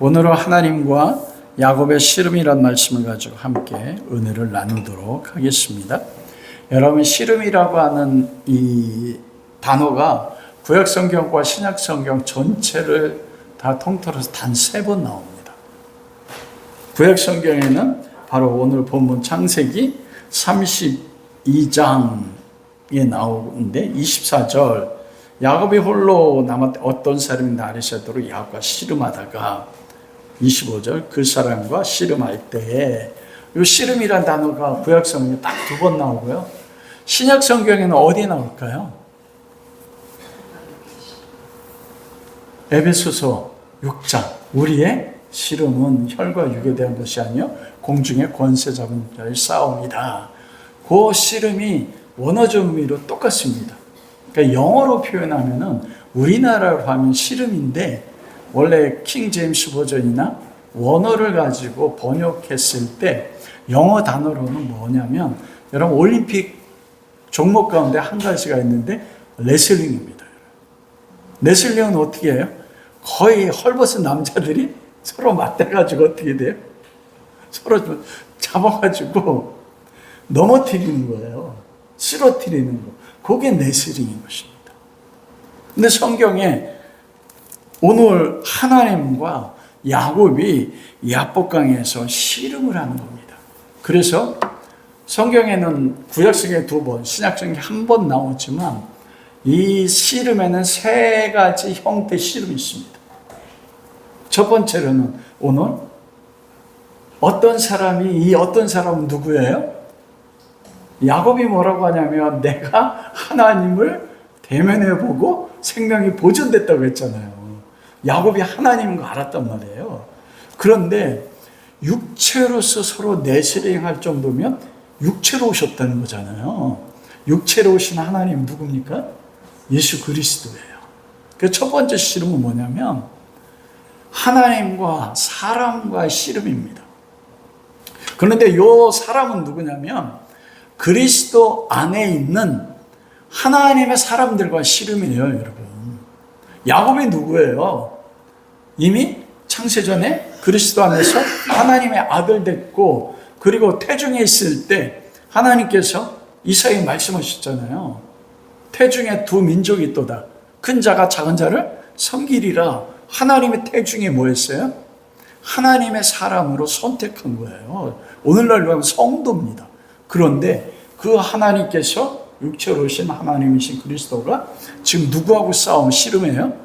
오늘은 하나님과 야곱의 씨름이란 말씀을 가지고 함께 은혜를 나누도록 하겠습니다. 여러분, 씨름이라고 하는 이 단어가 구약성경과 신약성경 전체를 다 통틀어서 단 3번 나옵니다. 구약성경에는 바로 오늘 본문 창세기 32장에 나오는데 24절, 야곱이 홀로 남았 어떤 사람이 나를 새도록 야곱과 씨름하다가 25절, 그 사람과 씨름할 때에, 이 씨름이란 단어가 구약성경에 딱 2번 나오고요. 신약성경에는 어디에 나올까요? 에베소서 6장, 우리의 씨름은 혈과 육에 대한 것이 아니요 공중의 권세 잡은 자의 싸움이다. 그 씨름이 원어적 의미로 똑같습니다. 그러니까 영어로 표현하면은 우리나라로 하면 씨름인데, 원래 킹 제임스 버전이나 원어를 가지고 번역했을 때 영어 단어로는 뭐냐면, 여러분 올림픽 종목 가운데 한 가지가 있는데 레슬링입니다. 레슬링은 어떻게 해요? 거의 헐벗은 남자들이 서로 맞대가지고 어떻게 돼요? 서로 잡아가지고 넘어뜨리는 거예요. 쓰러뜨리는 거. 그게 레슬링인 것입니다. 근데 성경에 오늘 하나님과 야곱이 야복강에서 씨름을 하는 겁니다. 그래서 성경에는 구약성경에 2번, 신약성경에 1번 나오지만 이 씨름에는 3가지 형태의 씨름이 있습니다. 첫 번째로는 오늘 어떤 사람은 누구예요? 야곱이 뭐라고 하냐면, 내가 하나님을 대면해보고 생명이 보존됐다고 했잖아요. 야곱이 하나님인 거 알았단 말이에요. 그런데 육체로서 서로 내실행할 정도면 육체로 오셨다는 거잖아요. 육체로 오신 하나님 누굽니까? 예수 그리스도예요. 그 첫 번째 씨름은 뭐냐면 하나님과 사람과의 씨름입니다. 그런데 이 사람은 누구냐면 그리스도 안에 있는 하나님의 사람들과 씨름이에요, 여러분. 야곱이 누구예요? 이미 창세전에 그리스도 안에서 하나님의 아들 됐고, 그리고 태중에 있을 때 하나님께서 이사야에 말씀하셨잖아요. 태중에 2 민족이 있도다. 큰 자가 작은 자를 섬기리라. 하나님의 태중에 뭐 했어요? 하나님의 사람으로 선택한 거예요. 오늘날로 하면 성도입니다. 그런데 그 하나님께서 육체로 오신 하나님이신 그리스도가 지금 누구하고 씨름해요?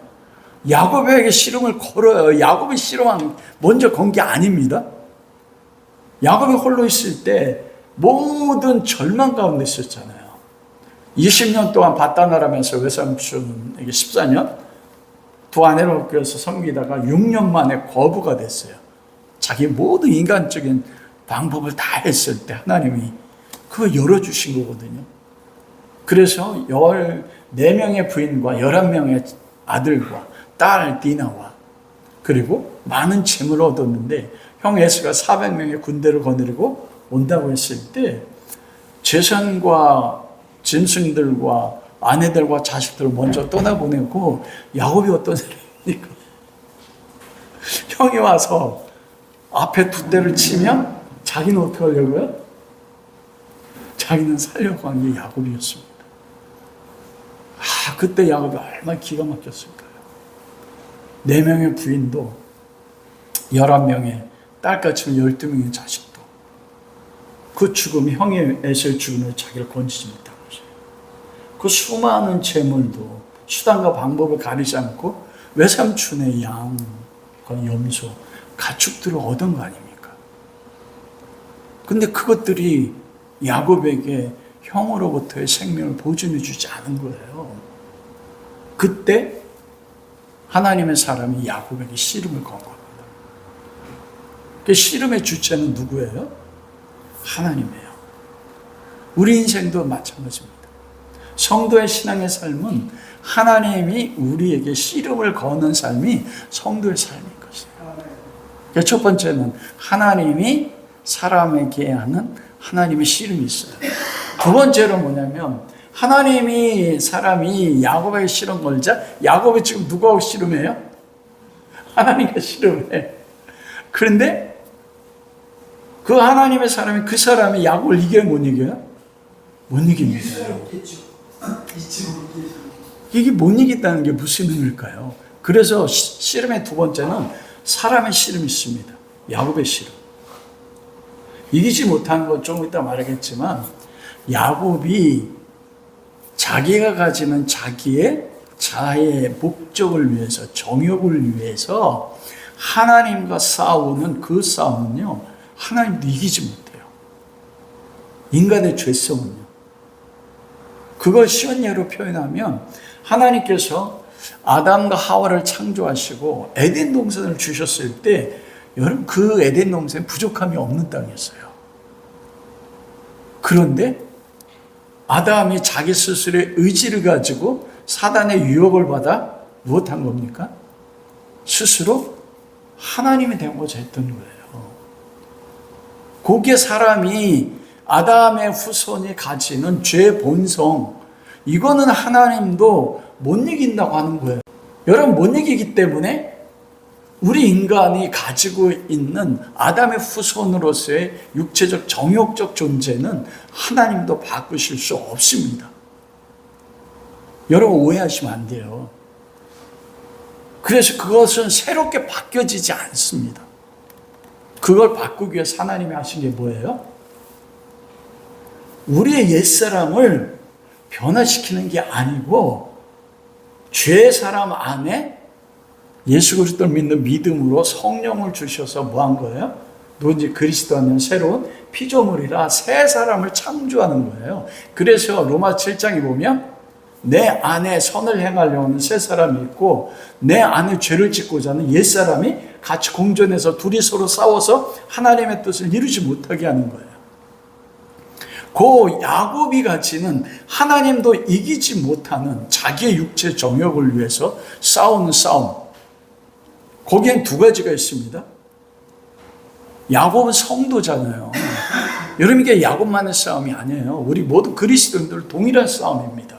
야곱에게 씨름을 걸어요. 야곱이 씨름한 먼저 건 게 아닙니다. 야곱이 홀로 있을 때 모든 절망 가운데 있었잖아요. 20년 동안 바다나라면서 외삼촌에게 14년 2 아내를 껴서 섬기다가 6년 만에 거부가 됐어요. 자기 모든 인간적인 방법을 다 했을 때 하나님이 그거 열어주신 거거든요. 그래서 14명의 부인과 11명의 아들과 딸 디나와 그리고 많은 재물을 얻었는데, 형 에스가 400명의 군대를 거느리고 온다고 했을 때 재산과 짐승들과 아내들과 자식들을 먼저 떠나보내고, 야곱이 어떤 사람입니까? 형이 와서 앞에 2대를 치면 자기는 어떻게 하려고요? 자기는 살려고 한 게 야곱이었습니다. 그때 야곱이 얼마나 기가 막혔을까요? 4명의 부인도 11명의 딸까지 12명의 자식도 그 죽음이, 형의 에서의 죽음을 자기를 건지지 못한 것이에요. 그 수많은 재물도 수단과 방법을 가리지 않고 외삼촌의 양, 염소, 가축들을 얻은 거 아닙니까? 근데 그것들이 야곱에게 형으로부터의 생명을 보존해 주지 않은 거예요. 그때 하나님의 사람이 야곱에게 씨름을 건 겁니다. 그 씨름의 주체는 누구예요? 하나님이에요. 우리 인생도 마찬가지입니다. 성도의 신앙의 삶은 하나님이 우리에게 씨름을 거는 삶이 성도의 삶인 것이에요. 첫 번째는 하나님이 사람에게 하는 하나님의 씨름이 있어요. 2번째로 뭐냐면, 하나님이 사람이 야곱에게 씨름 걸자 야곱이 지금 누구하고 씨름해요? 하나님과 씨름해. 그런데 그 하나님의 사람이 그 사람이 야곱을 이겨요, 못 이겨요? 못 이깁니다. 이게 못 이긴다는 게 무슨 의미일까요? 그래서 씨름의 두 번째는 사람의 씨름이 있습니다. 야곱의 씨름. 이기지 못한 건 좀 이따 말하겠지만 야곱이 자기가 가지는 자기의 자아의 목적을 위해서, 정욕을 위해서 하나님과 싸우는 그 싸움은요, 하나님도 이기지 못해요. 인간의 죄성은요. 그걸 쉬운 예로 표현하면 하나님께서 아담과 하와를 창조하시고 에덴 동산을 주셨을 때 여러분 그 에덴 동산에 부족함이 없는 땅이었어요. 그런데 아담이 자기 스스로의 의지를 가지고 사단의 유혹을 받아 무엇한 겁니까? 스스로 하나님이 되고자 했던 거예요. 거기에 사람이 아담의 후손이 가지는 죄 본성, 이거는 하나님도 못 이긴다고 하는 거예요. 여러분 못 이기기 때문에 우리 인간이 가지고 있는 아담의 후손으로서의 육체적 정욕적 존재는 하나님도 바꾸실 수 없습니다. 여러분 오해하시면 안 돼요. 그래서 그것은 새롭게 바뀌어지지 않습니다. 그걸 바꾸기 위해서 하나님이 하신 게 뭐예요? 우리의 옛사람을 변화시키는 게 아니고 죄 사람 안에 예수 그리스도를 믿는 믿음으로 성령을 주셔서 뭐 한 거예요? 누군지 그리스도 안에 새로운 피조물이라 새 사람을 창조하는 거예요. 그래서 로마 7장에 보면 내 안에 선을 행하려는 새 사람이 있고 내 안에 죄를 짓고자 하는 옛 사람이 같이 공존해서 둘이 서로 싸워서 하나님의 뜻을 이루지 못하게 하는 거예요. 그 야곱이 가지는 하나님도 이기지 못하는 자기의 육체 정욕을 위해서 싸우는 싸움. 거기엔 두 가지가 있습니다. 야곱은 성도잖아요. 여러분 이게 야곱만의 싸움이 아니에요. 우리 모두 그리스도인들 동일한 싸움입니다.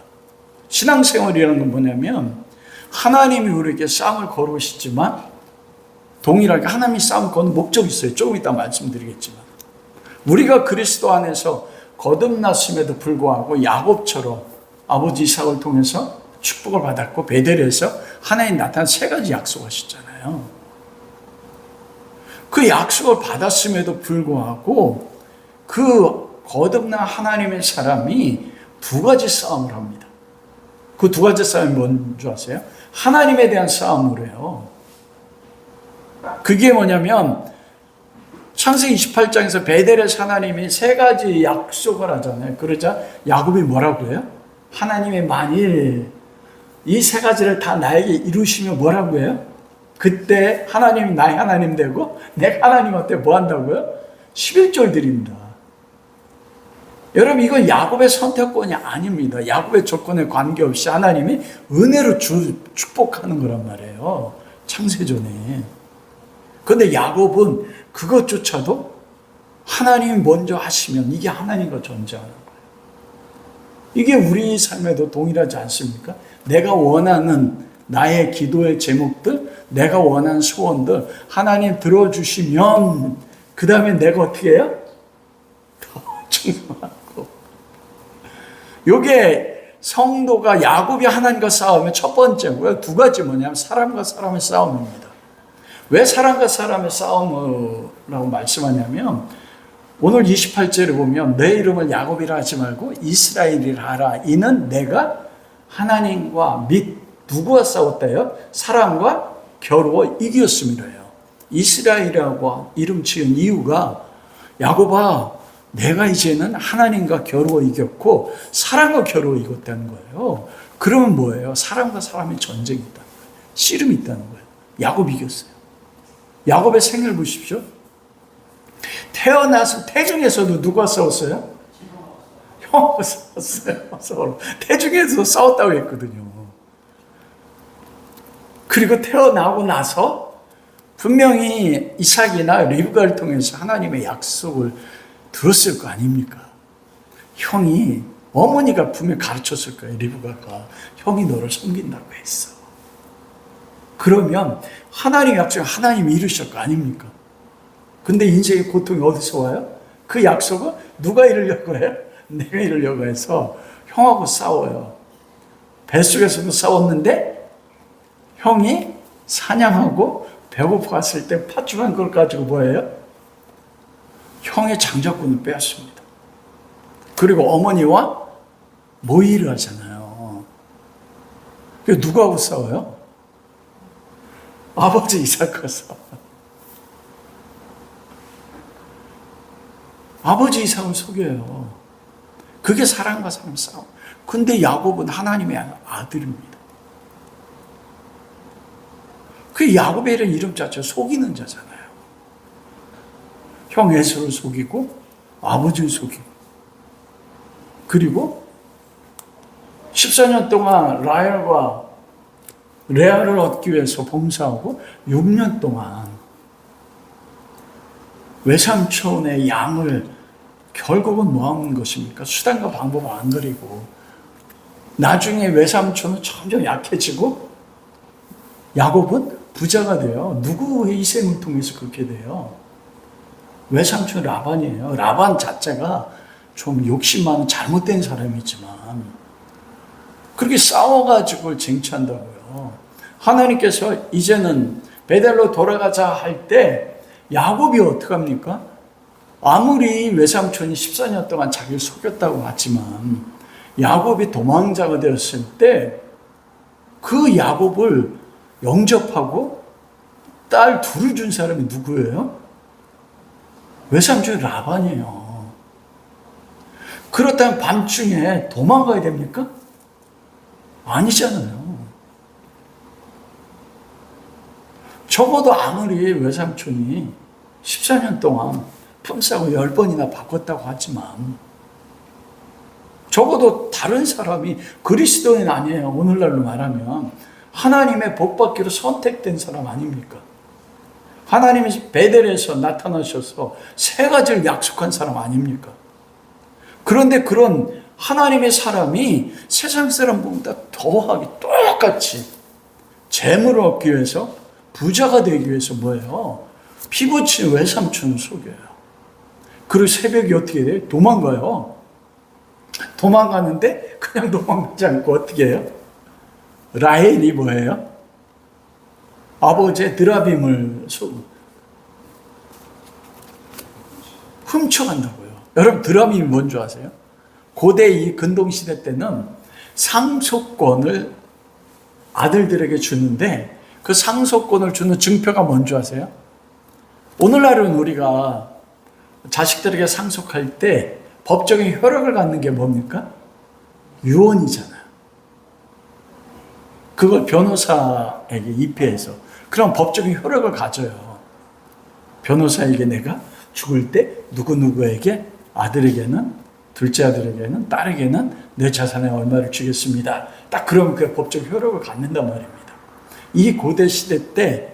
신앙생활이라는 건 뭐냐면 하나님이 우리에게 싸움을 걸으시지만 동일하게 하나님이 싸움 거는 목적이 있어요. 조금 이따 말씀드리겠지만 우리가 그리스도 안에서 거듭났음에도 불구하고 야곱처럼 아버지 이삭을 통해서 축복을 받았고 베델에서 하나님 나타난 세 가지 약속하셨잖아요. 그 약속을 받았음에도 불구하고 그 거듭난 하나님의 사람이 두 가지 싸움을 합니다. 그 두 가지 싸움이 뭔지 아세요? 하나님에 대한 싸움을 해요. 그게 뭐냐면 창세기 28장에서 베델에서 하나님이 세 가지 약속을 하잖아요. 그러자 야곱이 뭐라고 해요? 하나님이 만일 이 세 가지를 다 나에게 이루시면 뭐라고 해요? 그때 하나님이 나의 하나님 되고 내가 하나님한테 뭐 한다고요? 11절 드립니다. 여러분 이건 야곱의 선택권이 아닙니다. 야곱의 조건에 관계없이 하나님이 은혜로 축복하는 거란 말이에요. 창세전에. 그런데 야곱은 그것조차도 하나님이 먼저 하시면 이게 하나님과 존재하는 거예요. 이게 우리 삶에도 동일하지 않습니까? 내가 원하는 나의 기도의 제목들, 내가 원하는 소원들 하나님 들어주시면 그 다음에 내가 어떻게 해요? 더 충성하고. 이게 성도가 야곱이 하나님과 싸우면 첫 번째고요. 두 가지 뭐냐면 사람과 사람의 싸움입니다. 왜 사람과 사람의 싸움이라고 말씀하냐면 오늘 28절에 보면 내 이름을 야곱이라 하지 말고 이스라엘이라 하라. 이는 내가 하나님과 및 누구와 싸웠다요? 사람과 겨루어 이겼음이라요. 이스라엘이라고 이름 지은 이유가 야곱아 내가 이제는 하나님과 겨루어 이겼고 사람과 겨루어 이겼다는 거예요. 그러면 뭐예요? 사람과 사람의 전쟁이 있다는 거예요. 씨름이 있다는 거예요. 야곱이 이겼어요. 야곱의 생애를 보십시오. 태어나서 태중에서도 누가 싸웠어요? 형하고 싸웠어요. 태중에서 싸웠다고 했거든요. 그리고 태어나고 나서 분명히 이삭이나 리브가를 통해서 하나님의 약속을 들었을 거 아닙니까? 형이 어머니가 분명히 가르쳤을 거예요. 리브가가 형이 너를 섬긴다고 했어. 그러면 하나님의 약속을 하나님이 이루실 거 아닙니까? 근데 인생의 고통이 어디서 와요? 그 약속은 누가 이루려고 해요? 내가 이루려고 해서 형하고 싸워요. 뱃속에서도 싸웠는데 형이 사냥하고 배고팠을 때 팥죽한 걸 가지고 뭐예요? 형의 장자권을 빼앗습니다. 그리고 어머니와 모의를 하잖아요. 누구하고 싸워요? 아버지 이삭과 싸워요. 아버지 이삭을 속여요. 그게 사람과 사람 싸움. 근데 야곱은 하나님의 아들입니다. 그 야곱이라는 이름 자체가 속이는 자잖아요. 형 에서를 속이고 아버지를 속이고 그리고 14년 동안 라헬과 레아를 얻기 위해서 봉사하고 6년 동안 외삼촌의 양을 결국은 뭐 하는 것입니까? 수단과 방법을 안 그리고 나중에 외삼촌은 점점 약해지고 야곱은 부자가 돼요. 누구의 희생을 통해서 그렇게 돼요? 외삼촌 라반이에요. 라반 자체가 좀 욕심 많은 잘못된 사람이지만 그렇게 싸워가지고 쟁취한다고요. 하나님께서 이제는 베델로 돌아가자 할 때 야곱이 어떡합니까? 아무리 외삼촌이 14년 동안 자기를 속였다고 하지만 야곱이 도망자가 되었을 때 그 야곱을 영접하고 딸 둘을 준 사람이 누구예요? 외삼촌 라반이에요. 그렇다면 밤중에 도망가야 됩니까? 아니잖아요. 적어도 아무리 외삼촌이 14년 동안 품싸고 10번이나 바꿨다고 하지만 적어도 다른 사람이 그리스도인 아니에요. 오늘날로 말하면 하나님의 복받기로 선택된 사람 아닙니까? 하나님이 베델에서 나타나셔서 세 가지를 약속한 사람 아닙니까? 그런데 그런 하나님의 사람이 세상 사람보다 더하게 똑같이 재물을 얻기 위해서 부자가 되기 위해서 뭐예요? 피부친 외삼촌을 속여요. 그리고 새벽에 어떻게 돼요? 도망가요. 도망가는데 그냥 도망가지 않고 어떻게 해요? 라헬이 뭐예요? 아버지의 드라빔을 훔쳐간다고요. 여러분 드라빔이 뭔지 아세요? 고대 이 근동시대 때는 상속권을 아들들에게 주는데 그 상속권을 주는 증표가 뭔지 아세요? 오늘날은 우리가 자식들에게 상속할 때 법적인 효력을 갖는 게 뭡니까? 유언이잖아요. 그걸 변호사에게 입회해서 그럼 법적인 효력을 가져요. 변호사에게 내가 죽을 때 누구누구에게 아들에게는 둘째 아들에게는 딸에게는 내 자산의 얼마를 주겠습니다. 딱 그러면 그 법적 효력을 갖는단 말입니다. 이 고대 시대 때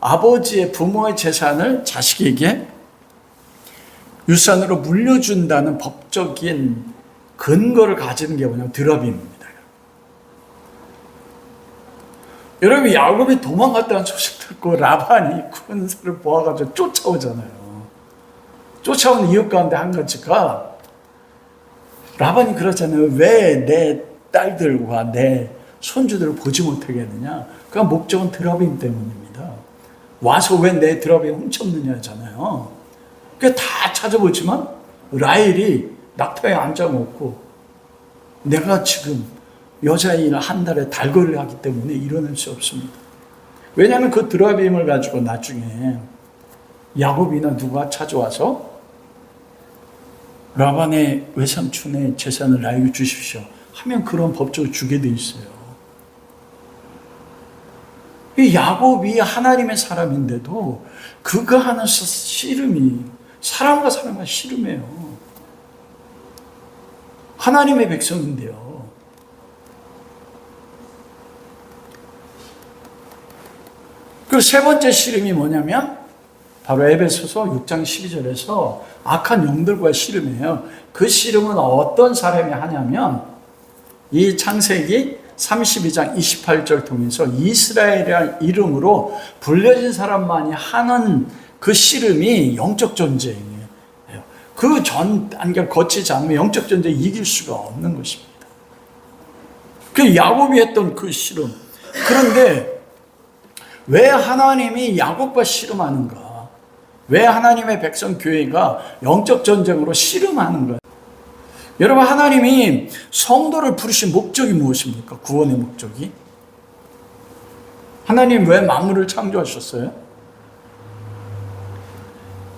아버지의 부모의 재산을 자식에게 유산으로 물려준다는 법적인 근거를 가지는 게 뭐냐면 드라빔입니다. 여러분 야곱이 도망갔다는 소식 듣고 라반이 군사를 모아가지고 쫓아오잖아요. 쫓아온 이유 가운데 한 가지가 라반이 그러잖아요. 왜 내 딸들과 내 손주들을 보지 못하게 했느냐. 그 목적은 드라빔 때문입니다. 와서 왜 내 드라빔 훔쳤느냐잖아요. 그 다 찾아보지만 라헬이 낙타에 앉아먹고 내가 지금 여자인 한 달에 달거리를 하기 때문에 일어날 수 없습니다. 왜냐하면 그 드라빔을 가지고 나중에 야곱이나 누가 찾아와서 라반의 외삼촌의 재산을 나에게 주십시오 하면 그런 법적으로 주게 돼 있어요. 이 야곱이 하나님의 사람인데도 그거 하는 씨름이 사람과 사람과 씨름해요. 하나님의 백성인데요. 그 세 번째 씨름이 뭐냐면 바로 에베소서 6장 12절에서 악한 영들과의 씨름이에요. 그 씨름은 어떤 사람이 하냐면 이 창세기 32장 28절 통해서 이스라엘이라는 이름으로 불려진 사람만이 하는 그 씨름이 영적 전쟁이에요. 그 전 단계를 거치지 않으면 영적 전쟁을 이길 수가 없는 것입니다. 그 야곱이 했던 그 씨름. 그런데 왜 하나님이 야곱과 씨름하는가? 왜 하나님의 백성 교회가 영적 전쟁으로 씨름하는가? 여러분, 하나님이 성도를 부르신 목적이 무엇입니까? 구원의 목적이? 하나님 왜 만물을 창조하셨어요?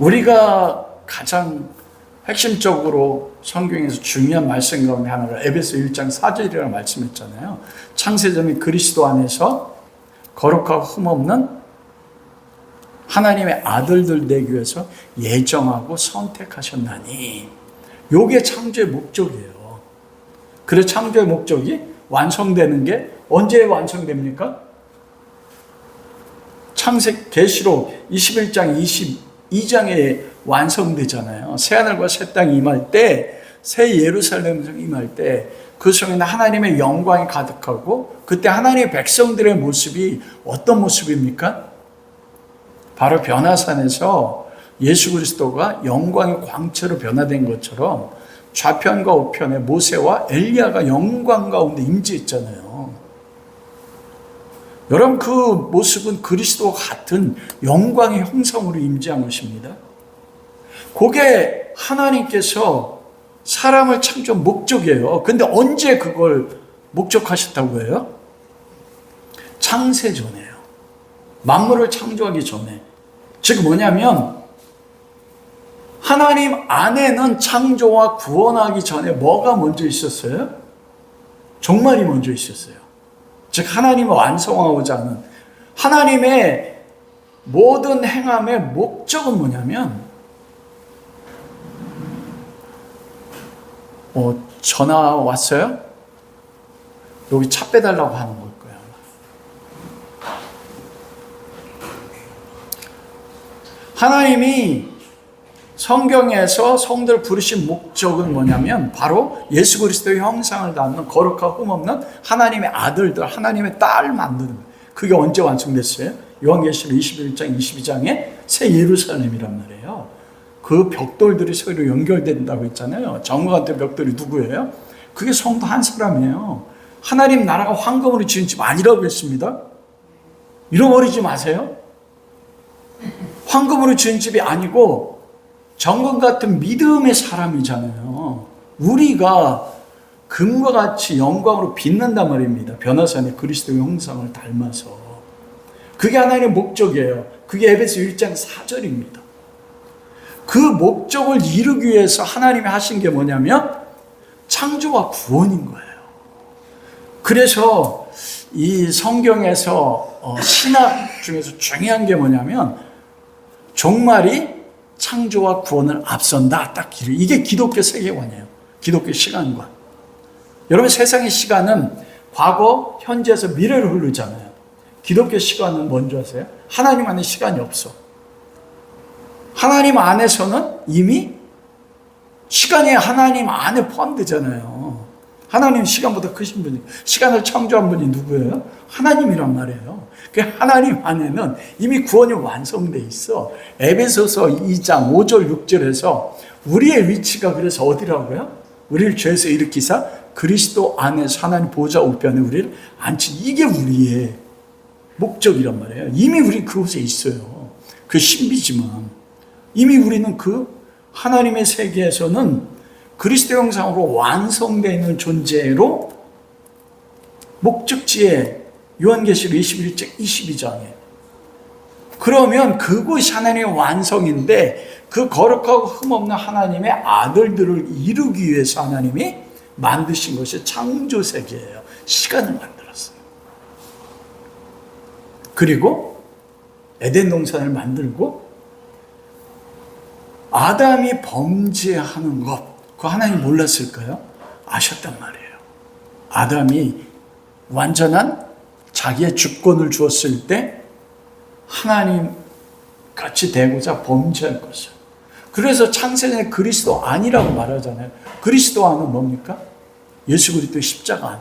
우리가 가장 핵심적으로 성경에서 중요한 말씀 가운데 하나가 에베소 1장 4절이라고 말씀했잖아요. 창세전에 그리스도 안에서 거룩하고 흠없는 하나님의 아들들 되기 위해서 예정하고 선택하셨나니, 요게 창조의 목적이에요. 그래서 창조의 목적이 완성되는 게 언제 완성됩니까? 계시록 21장 22장에 완성되잖아요. 새하늘과 새 땅이 임할 때, 새 예루살렘 성이 임할 때 그 성에는 하나님의 영광이 가득하고, 그때 하나님의 백성들의 모습이 어떤 모습입니까? 바로 변화산에서 예수 그리스도가 영광의 광채로 변화된 것처럼 좌편과 우편에 모세와 엘리야가 영광 가운데 임재했잖아요. 여러분, 그 모습은 그리스도와 같은 영광의 형상으로 임재한 것입니다. 그게 하나님께서 사람을 창조한 목적이에요. 근데 언제 그걸 목적하셨다고 해요? 창세전에요. 만물을 창조하기 전에. 즉 뭐냐면, 하나님 안에는 창조와 구원하기 전에 뭐가 먼저 있었어요? 종말이 먼저 있었어요. 즉 하나님을 완성하고자 하는 하나님의 모든 행함의 목적은 뭐냐면, 전화 왔어요? 여기 차 빼달라고 하는 걸 거예요. 하나님이 성경에서 성도를 부르신 목적은 뭐냐면 바로 예수 그리스도의 형상을 담는 거룩하고 흠없는 하나님의 아들들, 하나님의 딸 만드는 거예요. 그게 언제 완성됐어요? 요한계시록 21장 22장에 새 예루살렘이란 말이에요. 그 벽돌들이 서로 연결된다고 했잖아요. 정과 같은 벽돌이 누구예요? 그게 성도 한 사람이에요. 하나님 나라가 황금으로 지은 집 아니라고 했습니다. 잃어버리지 마세요. 황금으로 지은 집이 아니고 정금 같은 믿음의 사람이잖아요. 우리가 금과 같이 영광으로 빛난단 말입니다. 변화산의 그리스도의 형상을 닮아서. 그게 하나님의 목적이에요. 그게 에베소 1장 4절입니다. 그 목적을 이루기 위해서 하나님이 하신 게 뭐냐면 창조와 구원인 거예요. 그래서 이 성경에서 신학 중에서 중요한 게 뭐냐면 종말이 창조와 구원을 앞선다. 딱 이게 기독교 세계관이에요. 기독교 시간관. 여러분, 세상의 시간은 과거, 현재에서 미래로 흐르잖아요. 기독교 시간은 뭔지 아세요? 하나님 안에 시간이 없어. 하나님 안에서는 이미 시간이 하나님 안에 포함되잖아요. 하나님 시간보다 크신 분이, 시간을 창조한 분이 누구예요? 하나님이란 말이에요. 그 하나님 안에는 이미 구원이 완성돼 있어. 에베소서 2장 5절 6절에서 우리의 위치가 그래서 어디라고요? 우리를 죄에서 일으키사 그리스도 안에서 하나님 보좌 우편에 우리를 앉힌, 이게 우리의 목적이란 말이에요. 이미 우리 그곳에 있어요. 그 신비지만 이미 우리는 그 하나님의 세계에서는 그리스도 형상으로 완성되어 있는 존재로 목적지에 요한계시록 21장 22장에 그러면 그곳이 하나님의 완성인데 그 거룩하고 흠없는 하나님의 아들들을 이루기 위해서 하나님이 만드신 것이 창조 세계예요. 시간을 만들었어요. 그리고 에덴 동산을 만들고 아담이 범죄하는 것, 그거 하나님 몰랐을까요? 아셨단 말이에요. 아담이 완전한 자기의 주권을 주었을 때 하나님 같이 되고자 범죄할 것이요. 그래서 창세전에 그리스도 안이라고 말하잖아요. 그리스도 안은 뭡니까? 예수 그리스도의 십자가 안.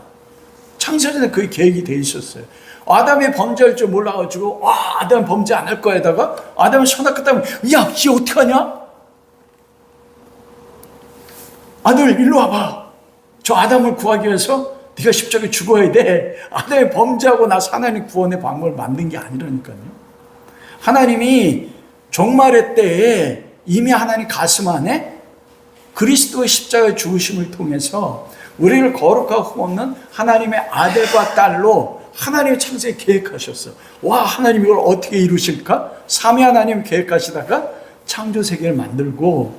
창세전에 그게 계획이 돼 있었어요. 아담이 범죄할 줄 몰라가지고 아담 범죄 안 할 거에다가 아담이 손아깝다면 야, 이 어떡하냐? 아들 일로 와봐. 저 아담을 구하기 위해서 네가 십자가에 죽어야 돼. 아담이 범죄하고 나서 하나님 구원의 방법을 만든 게 아니라니까요. 하나님이 종말의 때에 이미 하나님 가슴 안에 그리스도의 십자가의 죽으심을 통해서 우리를 거룩하고 흠없는 하나님의 아들과 딸로 하나님의 창세에 계획하셨어. 와, 하나님 이걸 어떻게 이루실까? 삼위 하나님 계획하시다가 창조 세계를 만들고,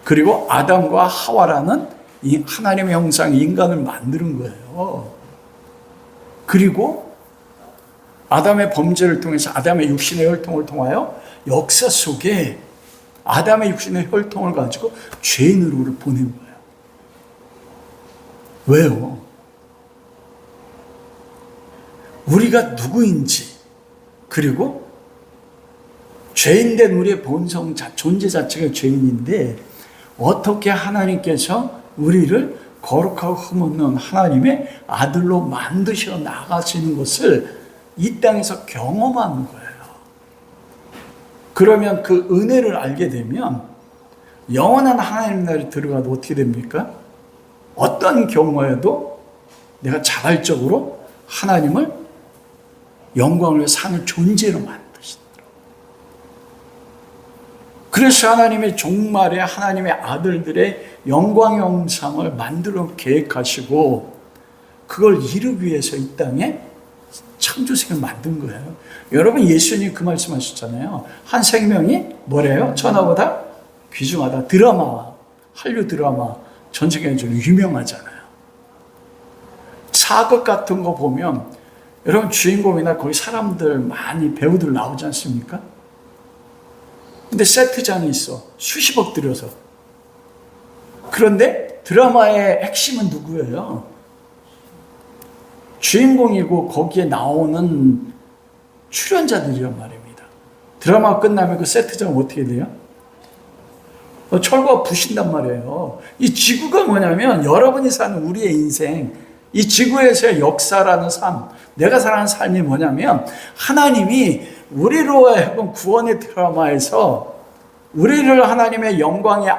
그리고 아담과 하와라는 이 하나님의 형상의 인간을 만드는 거예요. 그리고 아담의 범죄를 통해서 아담의 육신의 혈통을 통하여 역사 속에 아담의 육신의 혈통을 가지고 죄인으로 우리를 보낸 거예요. 왜요? 우리가 누구인지, 그리고 죄인된 우리의 본성, 존재 자체가 죄인인데 어떻게 하나님께서 우리를 거룩하고 흠없는 하나님의 아들로 만드셔 나가시는 것을 이 땅에서 경험하는 거예요. 그러면 그 은혜를 알게 되면 영원한 하나님 나라에 들어가도 어떻게 됩니까? 어떤 경우에도 내가 자발적으로 하나님을 영광을 사는 존재로 만드시더라고요. 그래서 하나님의 종말에 하나님의 아들들의 영광의 형상을 만들어 계획하시고 그걸 이루기 위해서 이 땅에 창조세계를 만든 거예요. 여러분, 예수님 그 말씀하셨잖아요. 한 생명이 뭐래요? 천하보다 귀중하다. 드라마, 한류 드라마 전 세계적으로 유명하잖아요. 사극 같은 거 보면 여러분, 주인공이나 거기 사람들 많이 배우들 나오지 않습니까? 근데 세트장이 있어. 수십억 들여서. 그런데 드라마의 핵심은 누구예요? 주인공이고 거기에 나오는 출연자들이란 말입니다. 드라마가 끝나면 그 세트장은 어떻게 돼요? 철거가 부신단 말이에요. 이 지구가 뭐냐면 여러분이 사는 우리의 인생, 이 지구에서의 역사라는 삶, 내가 살아가는 삶이 뭐냐면 하나님이 우리로 하여금 구원의 드라마에서 우리를 하나님의 영광의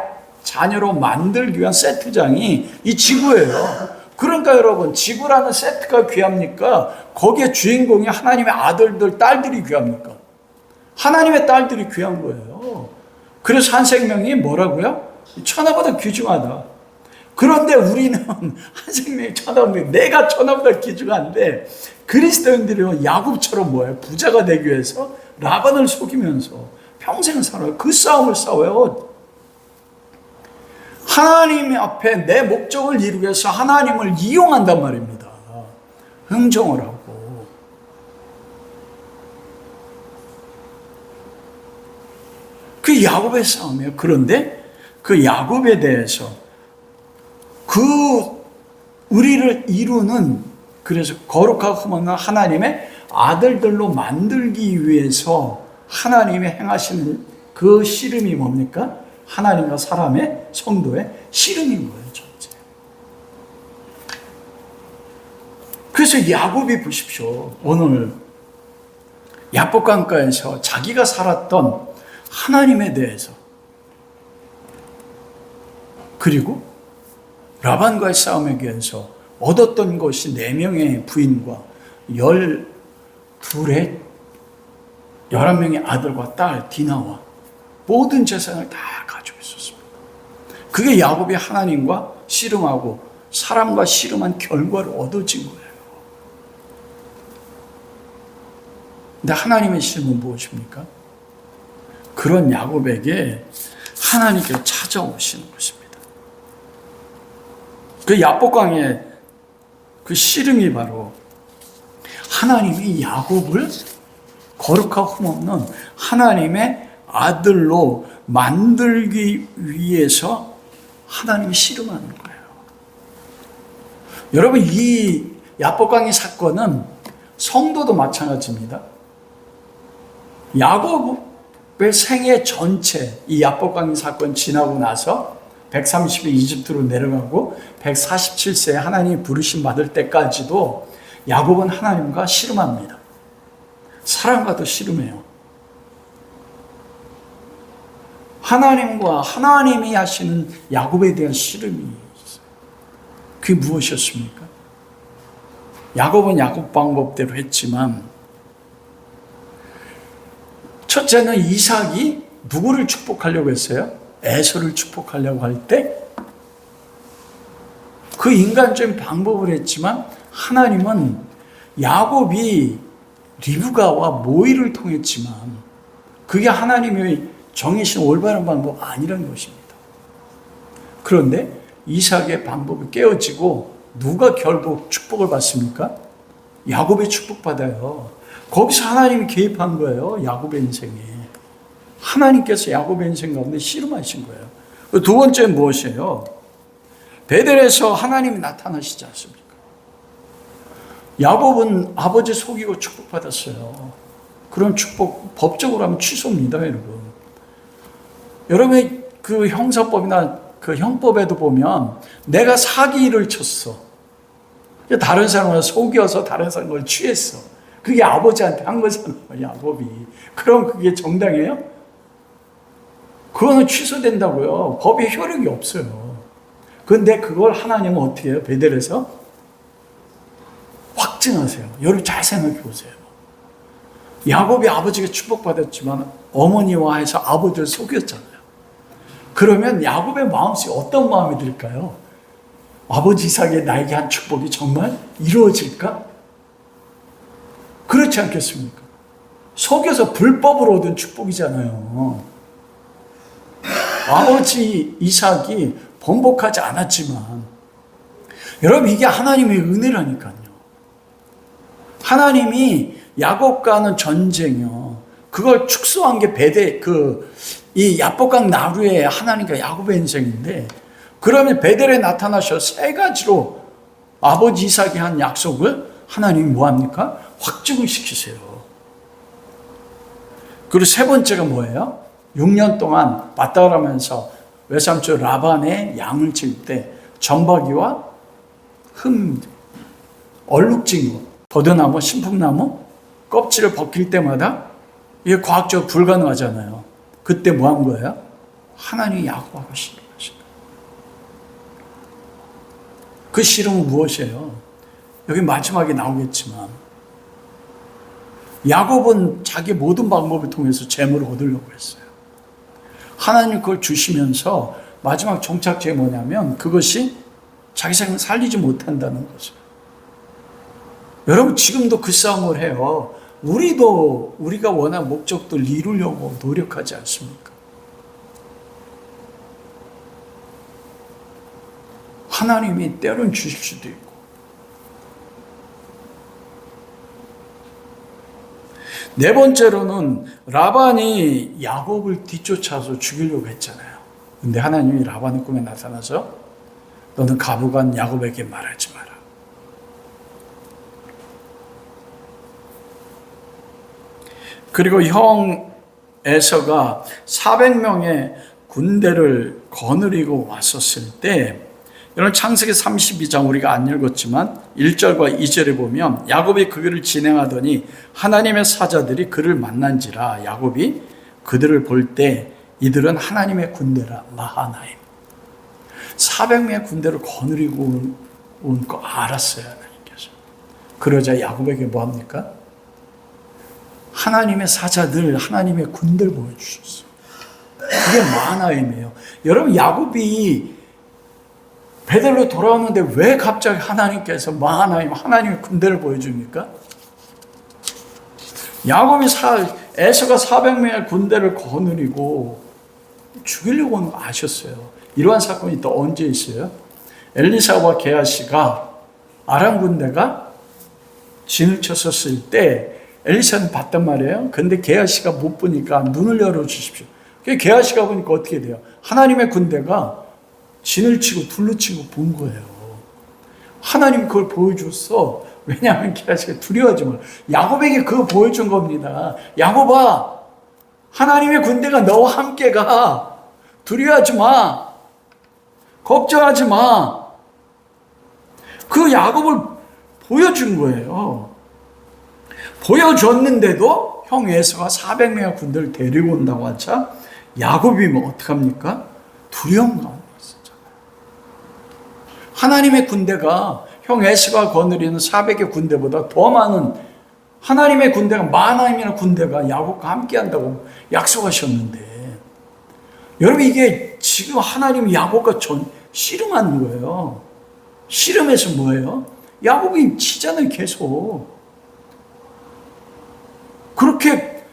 자녀로 만들기 위한 세트장이 이 지구예요. 그러니까 여러분, 지구라는 세트가 귀합니까? 거기에 주인공이 하나님의 아들들, 딸들이 귀합니까? 하나님의 딸들이 귀한 거예요. 그래서 한 생명이 뭐라고요? 천하보다 귀중하다. 그런데 우리는 한 생명이 천하보다, 내가 천하보다 귀중한데 그리스도인들이 야곱처럼 뭐예요? 부자가 되기 위해서 라반을 속이면서 평생을 살아요. 그 싸움을 싸워요. 하나님 앞에 내 목적을 이루기 위해서 하나님을 이용한단 말입니다. 흥정을 하고. 그 야곱의 싸움이에요. 그런데 그 야곱에 대해서 그 우리를 이루는, 그래서 거룩하고 흠없는 하나님의 아들들로 만들기 위해서 하나님이 행하시는 그 씨름이 뭡니까? 하나님과 사람의 성도의 씨름인 거예요, 전체. 그래서 야곱이 보십시오. 오늘 야복강가에서 자기가 살았던 하나님에 대해서, 그리고 라반과의 싸움에 의해서 얻었던 것이 4명의 부인과 11명의 아들과 딸 디나와 모든 재산을 다 가지고 있었습니다. 그게 야곱이 하나님과 씨름하고 사람과 씨름한 결과를 얻어진 거예요. 근데 하나님의 씨름은 무엇입니까? 그런 야곱에게 하나님께서 찾아오시는 것입니다. 그 야복강의 그 씨름이 바로 하나님이 야곱을 거룩하고 흠없는 하나님의 아들로 만들기 위해서 하나님이 씨름하는 거예요. 여러분, 이 야복강의 사건은 성도도 마찬가지입니다. 야곱의 생애 전체, 이 야복강의 사건 지나고 나서 130일 이집트로 내려가고 147세에 하나님이 부르심 받을 때까지도 야곱은 하나님과 씨름합니다. 사람과도 씨름해요. 하나님과 하나님이 하시는 야곱에 대한 씨름이 있어요. 그게 무엇이었습니까? 야곱은 야곱 방법대로 했지만 첫째는 이삭이 누구를 축복하려고 했어요? 에서를 축복하려고 할 때 그 인간적인 방법을 했지만 하나님은 야곱이 리브가와 모이를 통했지만 그게 하나님의 정해진 올바른 방법 아니라는 것입니다. 그런데 이삭의 방법이 깨어지고 누가 결국 축복을 받습니까? 야곱이 축복받아요. 거기서 하나님이 개입한 거예요. 야곱의 인생에. 하나님께서 야곱의 인생 가운데 씨름하신 거예요. 두 번째는 무엇이에요? 베델에서 하나님이 나타나시지 않습니까? 야곱은 아버지 속이고 축복받았어요. 그런 축복 법적으로 하면 취소입니다, 여러분. 여러분의 그 형사법이나 그 형법에도 보면 내가 사기를 쳤어. 다른 사람을 속여서 다른 사람을 취했어. 그게 아버지한테 한 거잖아요, 야곱이. 그럼 그게 정당해요? 그거는 취소된다고요. 법에 효력이 없어요. 그런데 그걸 하나님은 어떻게 해요? 베델에서 확증하세요. 여러분 잘 생각해 보세요. 야곱이 아버지가 축복받았지만 어머니와 해서 아버지를 속였잖아요. 그러면 야곱의 마음속에 어떤 마음이 들까요? 아버지 이삭이 나에게 한 축복이 정말 이루어질까? 그렇지 않겠습니까? 속여서 불법으로 얻은 축복이잖아요. 아버지 이삭이 번복하지 않았지만 여러분 이게 하나님의 은혜라니까요. 하나님이 야곱과 하는 전쟁이요. 그걸 축소한 게 이 야복강 나루의 하나님과 야곱의 인생인데 그러면 베델에 나타나셔 세 가지로 아버지 이삭이 한 약속을 하나님이 뭐합니까? 확증을 시키세요. 그리고 세 번째가 뭐예요? 6년 동안 맞다가면서 외삼촌 라반의 양을 칠 때 점박이와 얼룩진 거, 버드나무, 신풍나무 껍질을 벗길 때마다 이게 과학적으로 불가능하잖아요. 그때 뭐 한 거예요? 하나님이 야곱하고 씨름하신 거예요. 그 씨름은 무엇이에요? 여기 마지막에 나오겠지만 야곱은 자기 모든 방법을 통해서 재물을 얻으려고 했어요. 하나님 그걸 주시면서 마지막 종착지에 뭐냐면 그것이 자기 생을 살리지 못한다는 거죠. 여러분 지금도 그 싸움을 해요. 우리가 원하는 목적들을 이루려고 노력하지 않습니까? 하나님이 때로는 주실 수도 있고 네 번째로는 라반이 야곱을 뒤쫓아서 죽이려고 했잖아요. 근데 하나님이 라반의 꿈에 나타나서 너는 가부간 야곱에게 말하지 마라. 그리고 형 에서가 400명의 군대를 거느리고 왔었을 때 이런 창세기 32장 우리가 안 읽었지만 1절과 2절에 보면 야곱이 그 길을 진행하더니 하나님의 사자들이 그를 만난지라 야곱이 그들을 볼 때 이들은 하나님의 군대라 마하나임. 400명의 군대를 거느리고 온 거 알았어요, 하나님께서. 그러자 야곱에게 뭐 합니까? 하나님의 사자들, 하나님의 군대를 보여주셨어요. 그게 마하나임이에요. 여러분 야곱이 베델로 돌아오는데 왜 갑자기 하나님께서 마하나임, 하나님의 군대를 보여줍니까? 야곱이 에서가 400명의 군대를 거느리고 죽이려고 하는 거 아셨어요. 이러한 사건이 또 언제 있어요? 엘리사와 게하시가 아람 군대가 진을 쳤었을 때 엘리사는 봤단 말이에요. 근데 게하시가 못 보니까 눈을 열어주십시오. 게하시가 보니까 어떻게 돼요? 하나님의 군대가 진을 치고 둘러 치고 본 거예요. 하나님 그걸 보여줬어. 왜냐하면 게하시가 두려워하지 마. 야곱에게 그거 보여준 겁니다. 야곱아, 하나님의 군대가 너와 함께 가. 두려워하지 마. 걱정하지 마. 그 야곱을 보여준 거예요. 보여줬는데도 형 에서가 400명의 군대를 데리고 온다고 하자 야곱이 뭐 어떡합니까? 두려움 가운데 있었잖아요. 하나님의 군대가 형 에서가 거느리는 400의 군대보다 더 많은 하나님의 군대가 만함이나 군대가 야곱과 함께 한다고 약속하셨는데 여러분 이게 지금 하나님이 야곱과 씨름하는 거예요. 씨름해서 뭐예요? 야곱이 치잖아요 계속. 그렇게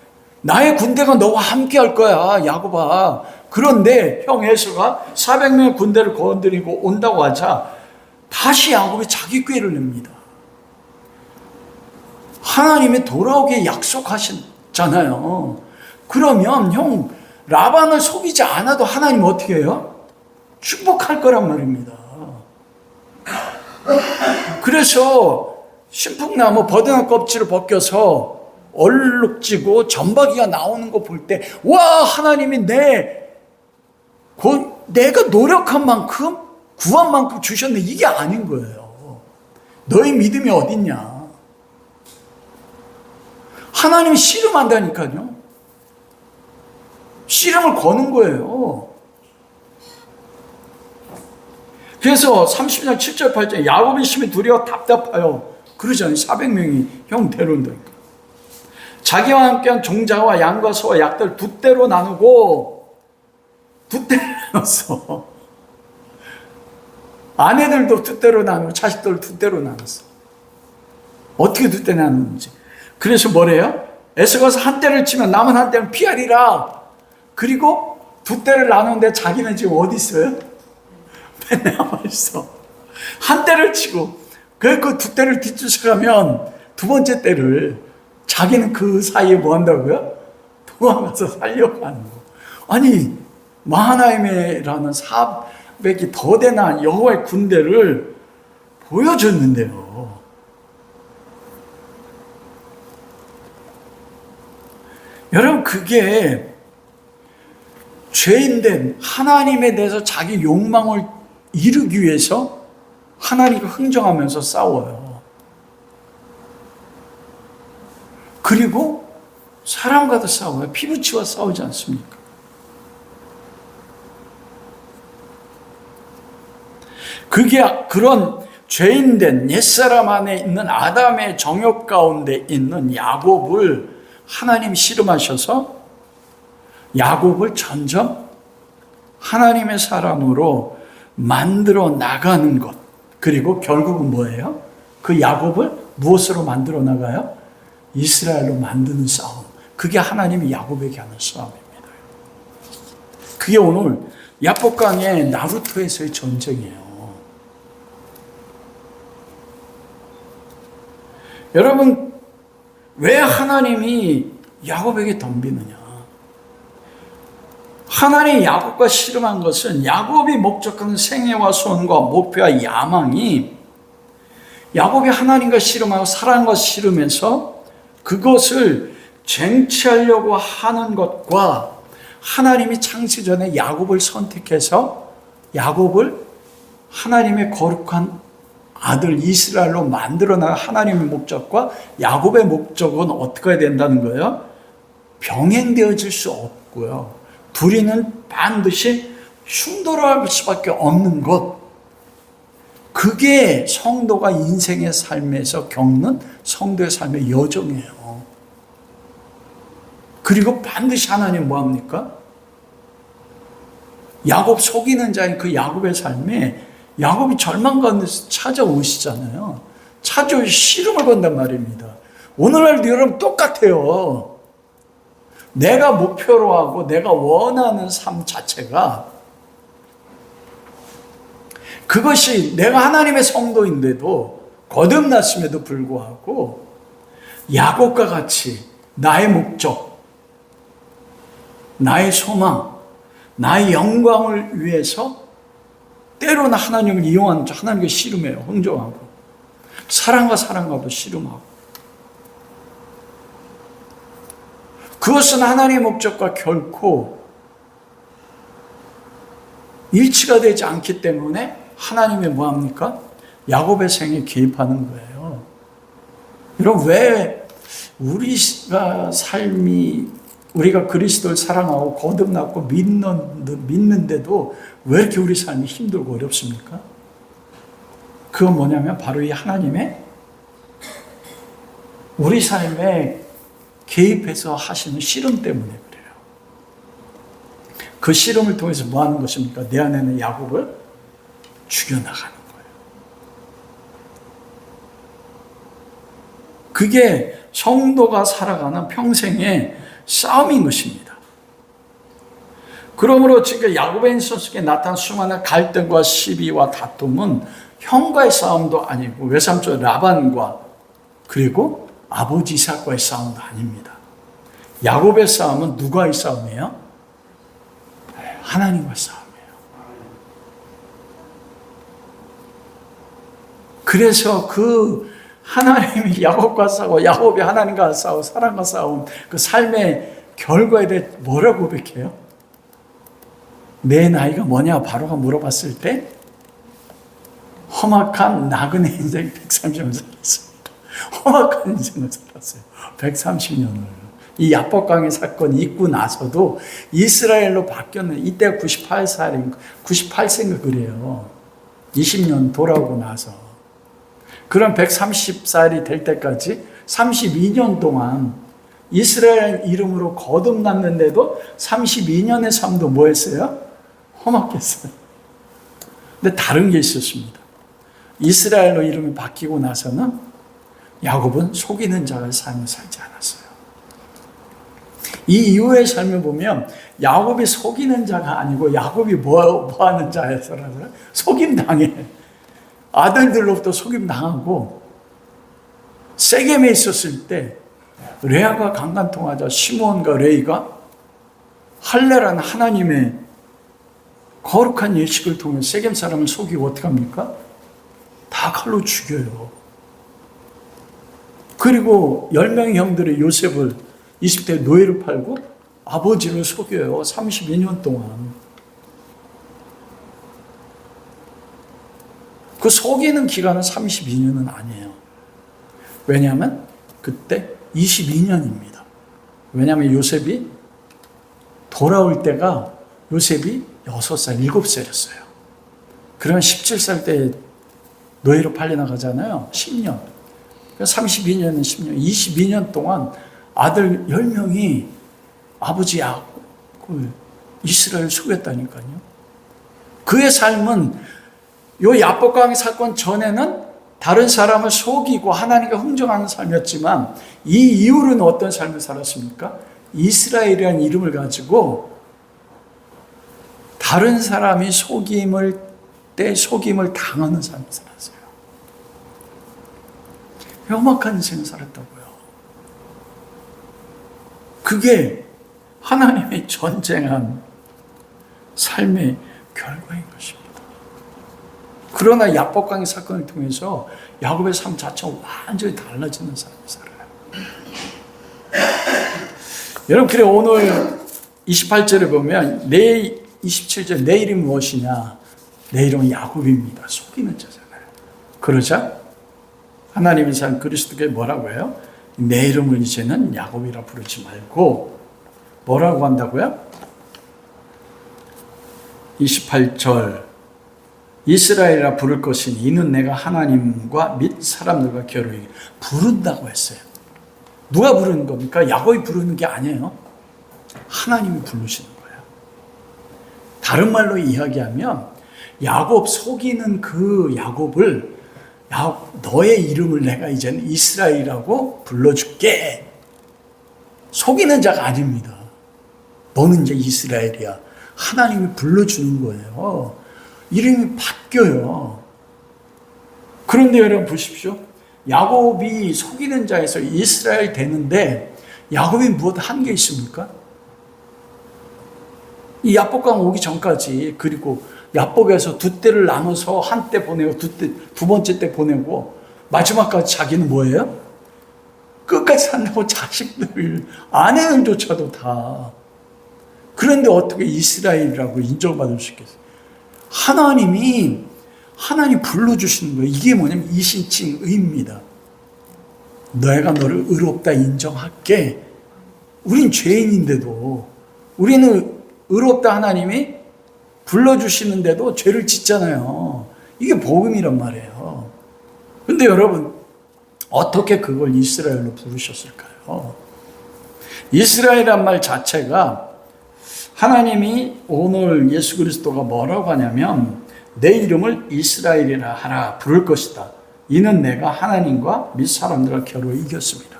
나의 군대가 너와 함께 할 거야 야곱아. 그런데 형 에서가 400명의 군대를 건드리고 온다고 하자 다시 야곱이 자기 꾀를 냅니다. 하나님이 돌아오게 약속하셨잖아요. 그러면 형 라반을 속이지 않아도 하나님 어떻게 해요? 축복할 거란 말입니다. 그래서 신풍나무 버드나 껍질을 벗겨서 얼룩지고 점박이가 나오는 거 볼 때 와 하나님이 내가 노력한 만큼 구한 만큼 주셨네 이게 아닌 거예요. 너희 믿음이 어딨냐. 하나님이 씨름한다니까요. 씨름을 거는 거예요. 그래서 30장 7절 8절 야곱의 심히 두려워 답답하여 그러잖아요. 400명이 형 데려온다니까. 자기와 함께한 종자와 양과 소와 약들 두 떼로 나누고 두 떼로 나눴어. 아내들도 두 떼로 나누고 자식들 두 떼로 나눴어. 어떻게 두 떼 나누는지. 그래서 뭐래요? 에서가서 한 떼를 치면 남은 한 떼는 피하리라. 그리고 두 떼를 나누는데 자기는 지금 어디 있어요? 남아 있어. 한 떼를 치고 그 두 떼를 뒤쫓아가면 두 번째 떼를 자기는 그 사이에 뭐 한다고요? 도망가서 살려고 하는 거. 아니 마하나임이라는 400이 더 되나 여호와의 군대를 보여줬는데요. 여러분 그게 죄인된 하나님에 대해서 자기 욕망을 이루기 위해서 하나님과 흥정하면서 싸워요. 그리고 사람과도 싸워요. 피부치와 싸우지 않습니까? 그게 그런 죄인된 옛사람 안에 있는 아담의 정욕 가운데 있는 야곱을 하나님이 씨름하셔서 야곱을 점점 하나님의 사람으로 만들어 나가는 것. 그리고 결국은 뭐예요? 그 야곱을 무엇으로 만들어 나가요? 이스라엘로 만드는 싸움. 그게 하나님이 야곱에게 하는 싸움입니다. 그게 오늘 야복강의 나루토에서의 전쟁이에요. 여러분 왜 하나님이 야곱에게 덤비느냐? 하나님이 야곱과 씨름한 것은 야곱이 목적하는 생애와 소원과 목표와 야망이 야곱이 하나님과 씨름하고 사랑과 씨름해서 그것을 쟁취하려고 하는 것과 하나님이 창세 전에 야곱을 선택해서 야곱을 하나님의 거룩한 아들 이스라엘로 만들어나가 하나님의 목적과 야곱의 목적은 어떻게 해야 된다는 거예요? 병행되어질 수 없고요. 둘이는 반드시 충돌할 수밖에 없는 것. 그게 성도가 인생의 삶에서 겪는 성도의 삶의 여정이에요. 그리고 반드시 하나님 뭐합니까? 야곱 속이는 자인 그 야곱의 삶에 야곱이 절망 가운데서 찾아오시잖아요. 찾아오시 씨름을 건단 말입니다. 오늘날도 여러분 똑같아요. 내가 목표로 하고 내가 원하는 삶 자체가 그것이 내가 하나님의 성도인데도 거듭났음에도 불구하고 야곱과 같이 나의 목적, 나의 소망, 나의 영광을 위해서 때로는 하나님을 이용하는 하나님께 씨름해요. 흥정하고 사랑과 사랑과도 씨름하고 그것은 하나님의 목적과 결코 일치가 되지 않기 때문에 하나님이 뭐합니까? 야곱의 생에 개입하는 거예요. 여러분, 왜 우리가 삶이, 우리가 그리스도를 사랑하고 거듭났고 믿는데도 왜 이렇게 우리 삶이 힘들고 어렵습니까? 그건 뭐냐면 바로 이 하나님의 우리 삶에 개입해서 하시는 씨름 때문에 그래요. 그 씨름을 통해서 뭐 하는 것입니까? 내 안에는 야곱을 죽여나가는 거예요. 그게 성도가 살아가는 평생의 싸움인 것입니다. 그러므로 지금 야곱의 속에 나타난 수많은 갈등과 시비와 다툼은 형과의 싸움도 아니고 외삼촌 라반과 그리고 아버지 이삭과의 싸움도 아닙니다. 야곱의 싸움은 누구와의 싸움이에요? 하나님과의 싸움이에요. 그래서 그 하나님이 야곱과 싸우고 야곱이 하나님과 싸우고 사람과 싸운 그 삶의 결과에 대해 뭐라고 고백해요? 내 나이가 뭐냐 바로가 물어봤을 때 험악한 나그네 인생 130년 살았습니다. 험악한 인생을 살았어요. 130년을. 이 야복강의 사건이 있고 나서도 이스라엘로 바뀌었는 이때가 98세인가 그래요. 20년 돌아오고 나서. 그럼 130살이 될 때까지 32년 동안 이스라엘 이름으로 거듭났는데도 32년의 삶도 뭐 했어요? 험악했어요. 근데 다른 게 있었습니다. 이스라엘로 이름이 바뀌고 나서는 야곱은 속이는 자의 삶을 살지 않았어요. 이 이후의 삶을 보면 야곱이 속이는 자가 아니고 야곱이 뭐 하는 자였어요? 속임당해. 아들들로부터 속임당하고 세겜에 있었을 때 레아가 강간통하자 시몬과 레이가 할례라는 하나님의 거룩한 예식을 통해 세겜 사람을 속이고 어떻게 합니까? 다 칼로 죽여요. 그리고 10명의 형들의 요셉을 20대 노예로 팔고 아버지를 속여요. 32년 동안. 그 속이는 기간은 32년은 아니에요. 왜냐하면 그때 22년입니다. 왜냐하면 요셉이 돌아올 때가 요셉이 6살, 7살이었어요. 그러면 17살 때 노예로 팔려나가잖아요. 10년. 32년은 10년. 22년 동안 아들 10명이 아버지 야곱, 이스라엘 속였다니까요. 그의 삶은 요 야복강 사건 전에는 다른 사람을 속이고 하나님과 흥정하는 삶이었지만 이 이후로는 어떤 삶을 살았습니까? 이스라엘이라는 이름을 가지고 다른 사람이 속임을 당하는 삶을 살았어요. 험악한 인생을 살았다고요. 그게 하나님의 전쟁한 삶의 결과인 것입니다. 그러나 야복강의 사건을 통해서 야곱의 삶 자체가 완전히 달라지는 삶을 살아요. 여러분, 그래 오늘 28절에 보면 27절 내 이름이 무엇이냐? 내 이름은 야곱입니다. 속이는 자잖아요. 그러자 하나님의 산 그리스도께 뭐라고 해요? 내 이름을 이제는 야곱이라 부르지 말고 뭐라고 한다고요? 28절 이스라엘이라 부를 것이니 이는 내가 하나님과 및 사람들과 겨루게 부른다고 했어요. 누가 부르는 겁니까? 야곱이 부르는 게 아니에요. 하나님이 부르시는 거예요. 다른 말로 이야기하면 야곱 속이는 그 야곱을 너의 이름을 내가 이제는 이스라엘이라고 불러줄게. 속이는 자가 아닙니다. 너는 이제 이스라엘이야. 하나님이 불러주는 거예요. 이름이 바뀌어요. 그런데 여러분 보십시오. 야곱이 속이는 자에서 이스라엘 되는데 야곱이 무엇 한 게 있습니까? 이 야복강 오기 전까지 그리고 야복에서 두 때를 나눠서 한 때 보내고 두 번째 때 보내고 마지막까지 자기는 뭐예요? 끝까지 산다고 자식들, 아내들조차도 다. 그런데 어떻게 이스라엘이라고 인정받을 수 있겠어요? 하나님 불러주시는 거예요. 이게 뭐냐면 이신칭의입니다. 내가 너를 의롭다 인정할게. 우린 죄인인데도, 우리는 의롭다 하나님이 불러주시는데도 죄를 짓잖아요. 이게 복음이란 말이에요. 근데 여러분, 어떻게 그걸 이스라엘로 부르셨을까요? 이스라엘이란 말 자체가, 하나님이 오늘 예수 그리스도가 뭐라고 하냐면, 내 이름을 이스라엘이라 하라 부를 것이다. 이는 내가 하나님과 및 사람들과 겨루어 이겼습니다.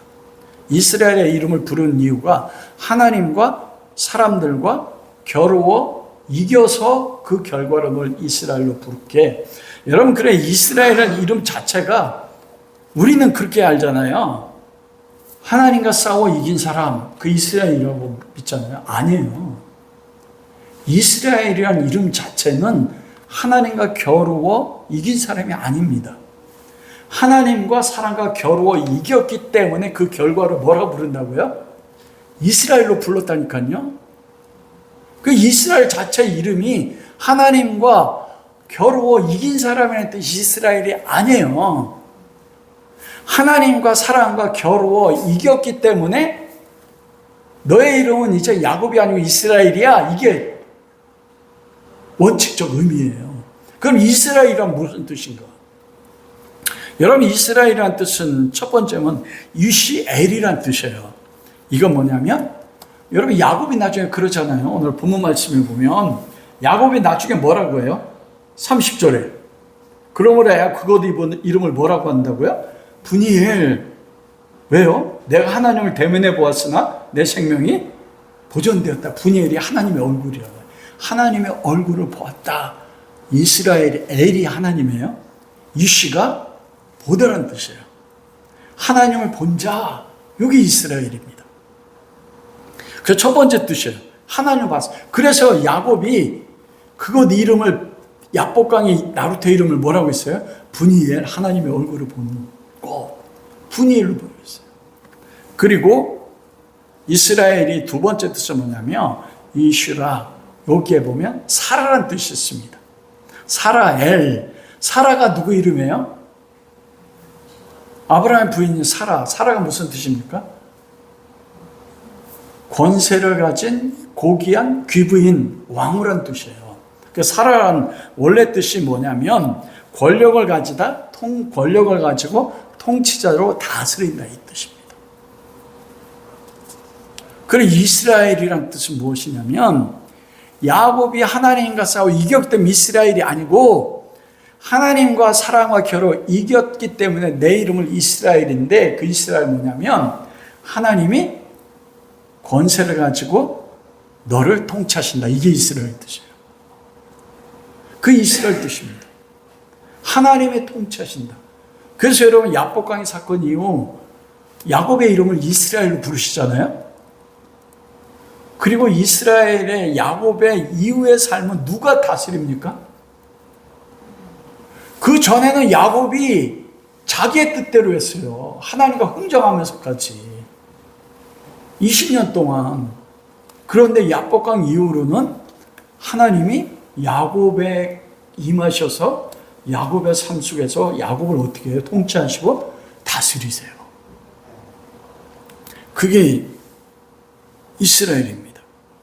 이스라엘의 이름을 부른 이유가 하나님과 사람들과 겨루어 이겨서 그 결과로 널 이스라엘로 부를게. 여러분, 그래, 이스라엘은 이름 자체가 우리는 그렇게 알잖아요. 하나님과 싸워 이긴 사람, 그 이스라엘이라고 믿잖아요. 아니에요. 이스라엘이라는 이름 자체는 하나님과 겨루어 이긴 사람이 아닙니다. 하나님과 사람과 겨루어 이겼기 때문에 그 결과를 뭐라고 부른다고요? 이스라엘로 불렀다니까요. 그 이스라엘 자체 이름이 하나님과 겨루어 이긴 사람이라는 뜻, 이스라엘이 아니에요. 하나님과 사람과 겨루어 이겼기 때문에 너의 이름은 이제 야곱이 아니고 이스라엘이야. 이게 원칙적 의미예요. 그럼 이스라엘이란 무슨 뜻인가? 여러분, 이스라엘이란 뜻은 첫 번째는 유시엘이란 뜻이에요. 이건 뭐냐면, 여러분, 야곱이 나중에 그러잖아요. 오늘 본문 말씀을 보면 야곱이 나중에 뭐라고 해요? 30절에 그러므로 그것 이름을 뭐라고 한다고요? 분이엘. 왜요? 내가 하나님을 대면해 보았으나 내 생명이 보존되었다. 분이엘이 하나님의 얼굴이라. 하나님의 얼굴을 보았다. 이스라엘이 엘이 하나님이에요. 유시가 보다란 뜻이에요. 하나님을 본 자, 여기 이스라엘입니다. 그 첫 번째 뜻이에요. 하나님을 봤어. 그래서 야곱이 그것 이름을, 야복강이 나루토 이름을 뭐라고 했어요? 분이엘, 하나님의 얼굴을 보는 거, 분이엘로 부르셨어요. 그리고 이스라엘이 두 번째 뜻은 뭐냐면 이슈라, 여기에 보면 사라란 뜻이 있습니다. 사라엘, 사라가 누구 이름이에요? 아브라함의 부인인 사라. 사라가 무슨 뜻입니까? 권세를 가진 고귀한 귀부인, 왕후란 뜻이에요. 그 사라란 원래 뜻이 뭐냐면 권력을 가지고 통치자로 다스린다, 이 뜻입니다. 그리고 이스라엘이란 뜻은 무엇이냐면 야곱이 하나님과 싸워 이겼기 때문에 이스라엘이 아니고 하나님과 사랑과 겨루 이겼기 때문에 내 이름을 이스라엘인데, 그 이스라엘은 뭐냐면 하나님이 권세를 가지고 너를 통치하신다. 이게 이스라엘 뜻이에요. 그 이스라엘 뜻입니다. 하나님의 통치하신다. 그래서 여러분, 야복강의 사건 이후 야곱의 이름을 이스라엘로 부르시잖아요. 그리고 이스라엘의 야곱의 이후의 삶은 누가 다스립니까? 그 전에는 야곱이 자기의 뜻대로 했어요. 하나님과 흥정하면서까지 20년 동안. 그런데 야복강 이후로는 하나님이 야곱에 임하셔서 야곱의 삶 속에서 야곱을 어떻게 해요? 통치하시고 다스리세요. 그게 이스라엘입니다.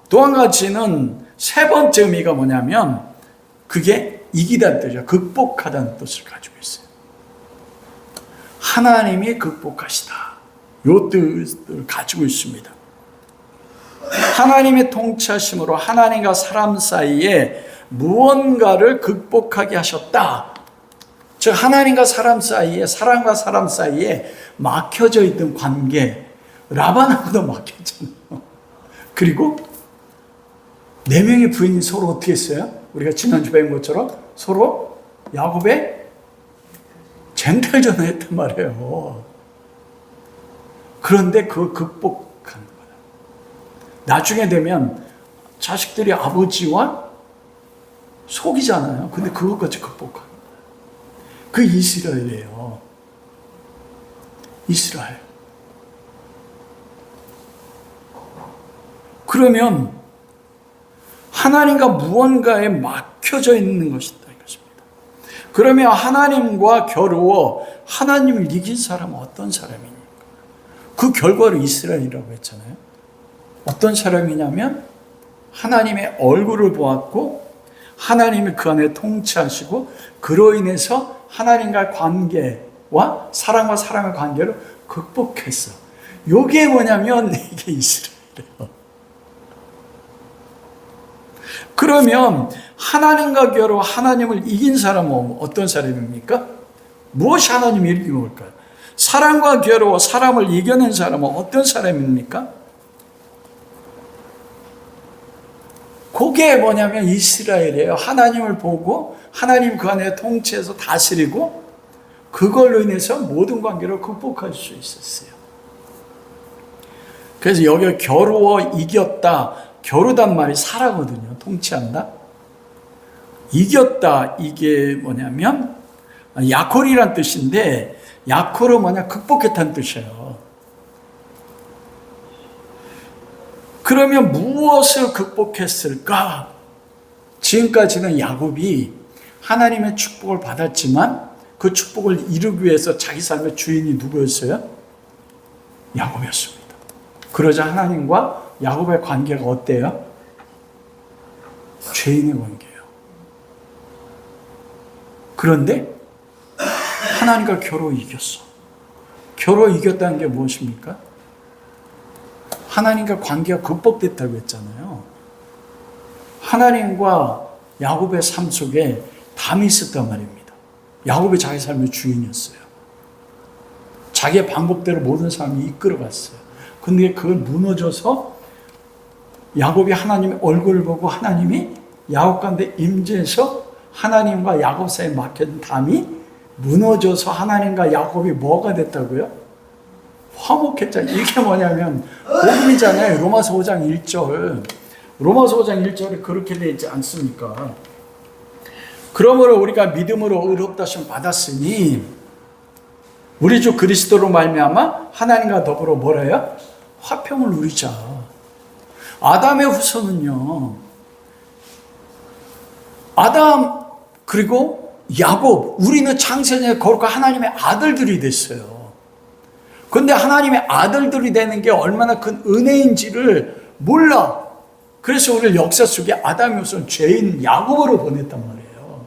또 한 가지는 세 번째 의미가 뭐냐면 그게 이기다는 뜻이죠. 극복하다는 뜻을 가지고 있어요. 하나님이 극복하시다. 이 뜻을 가지고 있습니다. 하나님의 통치하심으로 하나님과 사람 사이에 무언가를 극복하게 하셨다. 즉 하나님과 사람 사이에, 사람과 사람 사이에 막혀져 있던 관계, 라반하고도 막혔잖아요. 그리고 네 명의 부인이 서로 어떻게 했어요? 우리가 지난주 배운 것처럼 서로 야곱의 젠탈전을 했단 말이에요. 그런데 그걸 극복하는 거예요. 나중에 되면 자식들이 아버지와 속이잖아요. 근데 그것까지 극복하는 거예요. 그 이스라엘이에요. 이스라엘. 그러면 하나님과 무언가에 막혀져 있는 것이다, 이것입니다. 그러면 하나님과 겨루어 하나님을 이긴 사람은 어떤 사람입니까? 그 결과로 이스라엘이라고 했잖아요. 어떤 사람이냐면 하나님의 얼굴을 보았고 하나님이 그 안에 통치하시고 그로 인해서 하나님과의 관계와 사람과 사람의 관계를 극복했어. 이게 뭐냐면 이게 이스라엘이에요. 그러면 하나님과 겨루 하나님을 이긴 사람은 어떤 사람입니까? 무엇이 하나님을 이긴 걸까요? 사람과 겨루어 사람을 이겨낸 사람은 어떤 사람입니까? 그게 뭐냐면 이스라엘이에요. 하나님을 보고 하나님 그 안에 통치해서 다스리고 그걸로 인해서 모든 관계를 극복할 수 있었어요. 그래서 여기 겨루어 이겼다. 겨루단 말이 사라거든요. 통치한다. 이겼다. 이게 뭐냐면 야콜이란 뜻인데 야콜은 뭐냐? 극복했다는 뜻이에요. 그러면 무엇을 극복했을까? 지금까지는 야곱이 하나님의 축복을 받았지만 그 축복을 이루기 위해서 자기 삶의 주인이 누구였어요? 야곱이었습니다. 그러자 하나님과 야곱의 관계가 어때요? 죄인의 관계예요. 그런데 하나님과 겨루 이겼어. 겨루 이겼다는 게 무엇입니까? 하나님과 관계가 극복됐다고 했잖아요. 하나님과 야곱의 삶 속에 담이 있었단 말입니다. 야곱이 자기 삶의 주인이었어요. 자기의 방법대로 모든 사람이 이끌어갔어요. 근데 그걸 무너져서 야곱이 하나님의 얼굴을 보고 하나님이 야곱 가운데 임재해서 하나님과 야곱 사이에 막힌 담이 무너져서 하나님과 야곱이 뭐가 됐다고요? 화목했잖아요. 이게 뭐냐면 복음이잖아요. 로마서 5장 1절. 로마서 5장 1절에 그렇게 되어 있지 않습니까? 그러므로 우리가 믿음으로 의롭다 하심을 받았으니 우리 주 그리스도로 말미암아 하나님과 더불어 뭐래요? 화평을 누리자. 아담의 후손은요. 아담 그리고 야곱 우리는 창세전에 거룩한 하나님의 아들들이 됐어요. 그런데 하나님의 아들들이 되는 게 얼마나 큰 은혜인지를 몰라. 그래서 우리를 역사 속에 아담의 후손 죄인 야곱으로 보냈단 말이에요.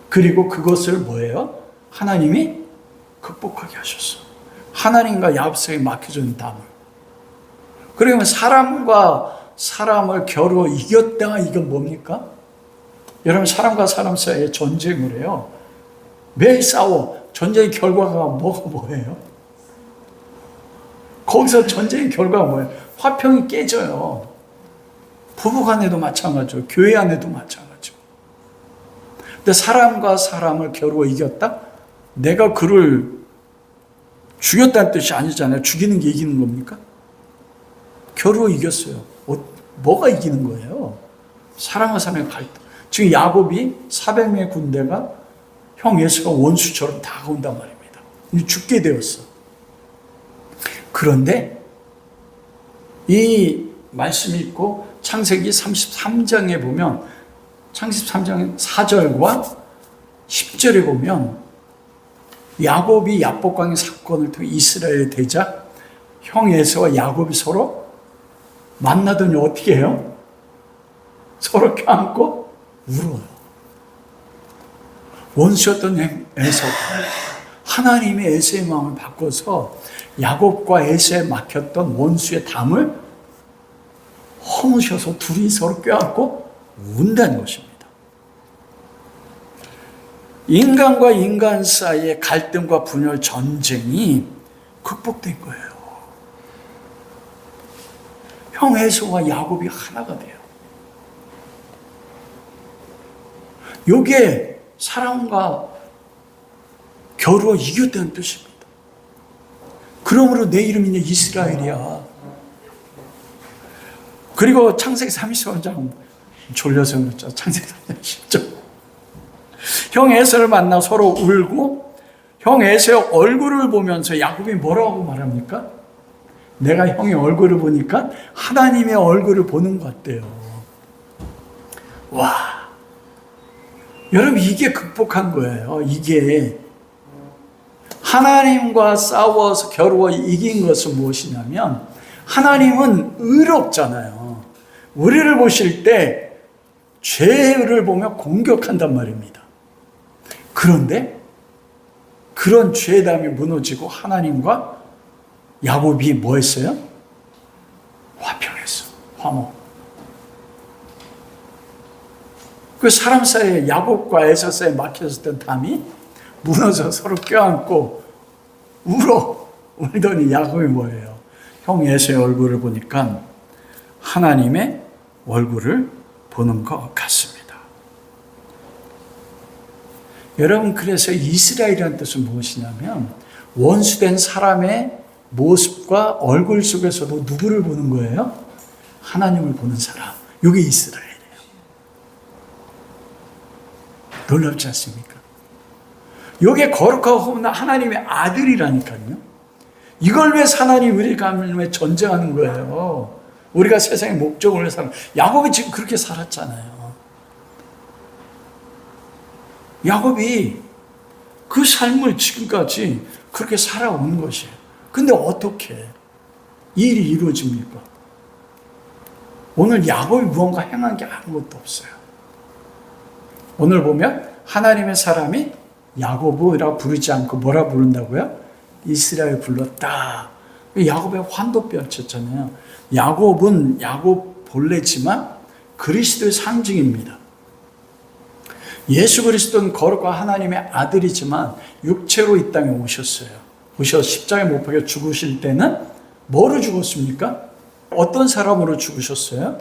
그리고 그것을 뭐예요? 하나님이 극복하게 하셨어. 하나님과 야곱 사이에 막혀준 담을. 그러면 사람과 사람을 겨루 이겼다. 이건 뭡니까? 여러분 사람과 사람 사이에 전쟁을 해요. 매일 싸워. 전쟁의 결과가 뭐예요? 거기서 전쟁의 결과가 뭐예요? 화평이 깨져요. 부부 간에도 마찬가지고 교회 안에도 마찬가지고. 근데 사람과 사람을 겨루어 이겼다? 내가 그를 죽였다는 뜻이 아니잖아요. 죽이는 게 이기는 겁니까? 겨루어 이겼어요. 뭐가 이기는 거예요? 사람과 사람의 갈등. 지금 야곱이 400명의 군대가 형 예수가 원수처럼 다가온단 말입니다. 이제 죽게 되었어. 그런데 이 말씀이 있고 창세기 33장에 보면 창세기 33장 4절과 10절에 보면 야곱이 야복강의 사건을 통해 이스라엘이 되자 형 에서와 야곱이 서로 만나더니 어떻게 해요? 서로 껴안고 울어요. 원수였던 에서가 하나님의 에서의 마음을 바꿔서 야곱과 에서에 막혔던 원수의 담을 허무셔서 둘이 서로 껴안고 운다는 것입니다. 인간과 인간 사이의 갈등과 분열 전쟁이 극복된 거예요. 형 에서와 야곱이 하나가 돼요. 이게 사람과 겨루어 이겼다는 뜻입니다. 그러므로 내 이름이 이제 이스라엘이야. 그리고 창세기 33장 졸려서 그렇죠. 창세기 33장 10절. 형 에서를 만나 서로 울고 형 에서의 얼굴을 보면서 야곱이 뭐라고 말합니까? 내가 형의 얼굴을 보니까 하나님의 얼굴을 보는 것 같대요. 와, 여러분 이게 극복한 거예요. 이게 하나님과 싸워서 겨루어 이긴 것은 무엇이냐면 하나님은 의롭잖아요. 우리를 보실 때 죄를 보며 공격한단 말입니다. 그런데 그런 죄담이 무너지고 하나님과 야곱이 뭐 했어요? 화평했어. 화목. 그 사람 사이에 야곱과 에서 사이에 막혀있었던 담이 무너져 서로 껴안고 울더니 야곱이 뭐예요? 형 에서의 얼굴을 보니까 하나님의 얼굴을 보는 것 같습니다. 여러분, 그래서 이스라엘이라는 뜻은 무엇이냐면 원수된 사람의 모습과 얼굴 속에서도 누구를 보는 거예요? 하나님을 보는 사람. 이게 이스라엘이에요. 놀랍지 않습니까? 이게 거룩하고 험한 하나님의 아들이라니까요. 이걸 위해서 하나님 우리가 전쟁하는 거예요. 우리가 세상의 목적을 위해서 살아. 야곱이 지금 그렇게 살았잖아요. 야곱이 그 삶을 지금까지 그렇게 살아온 것이에요. 근데 어떻게 일이 이루어집니까? 오늘 야곱이 무언가 행한 게 아무것도 없어요. 오늘 보면 하나님의 사람이 야곱이라고 부르지 않고 뭐라 부른다고요? 이스라엘 불렀다. 야곱의 환도뼈 쳤잖아요. 야곱은 야곱 본래지만 그리스도의 상징입니다. 예수 그리스도는 거룩한 하나님의 아들이지만 육체로 이 땅에 오셨어요. 오셔서 십자가에 못 박혀 죽으실 때는 뭐로 죽었습니까? 어떤 사람으로 죽으셨어요?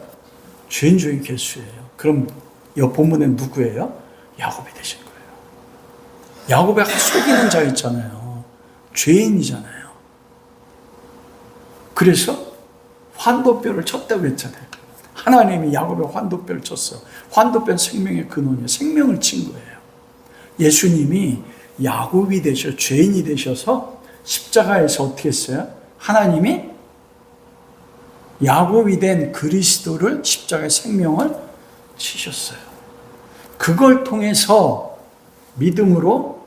죄인 중에 괴수예요. 그럼 이 본문은 누구예요? 야곱이 되신 거예요. 야곱이 속이는 자 있잖아요. 죄인이잖아요. 그래서 환도뼈를 쳤다고 했잖아요. 하나님이 야곱의 환도뼈를 쳤어. 환도뼈는 생명의 근원이에요. 생명을 친 거예요. 예수님이 야곱이 되셔 죄인이 되셔서 십자가에서 어떻게 했어요? 하나님이 야곱이 된 그리스도를 십자가의 생명을 치셨어요. 그걸 통해서 믿음으로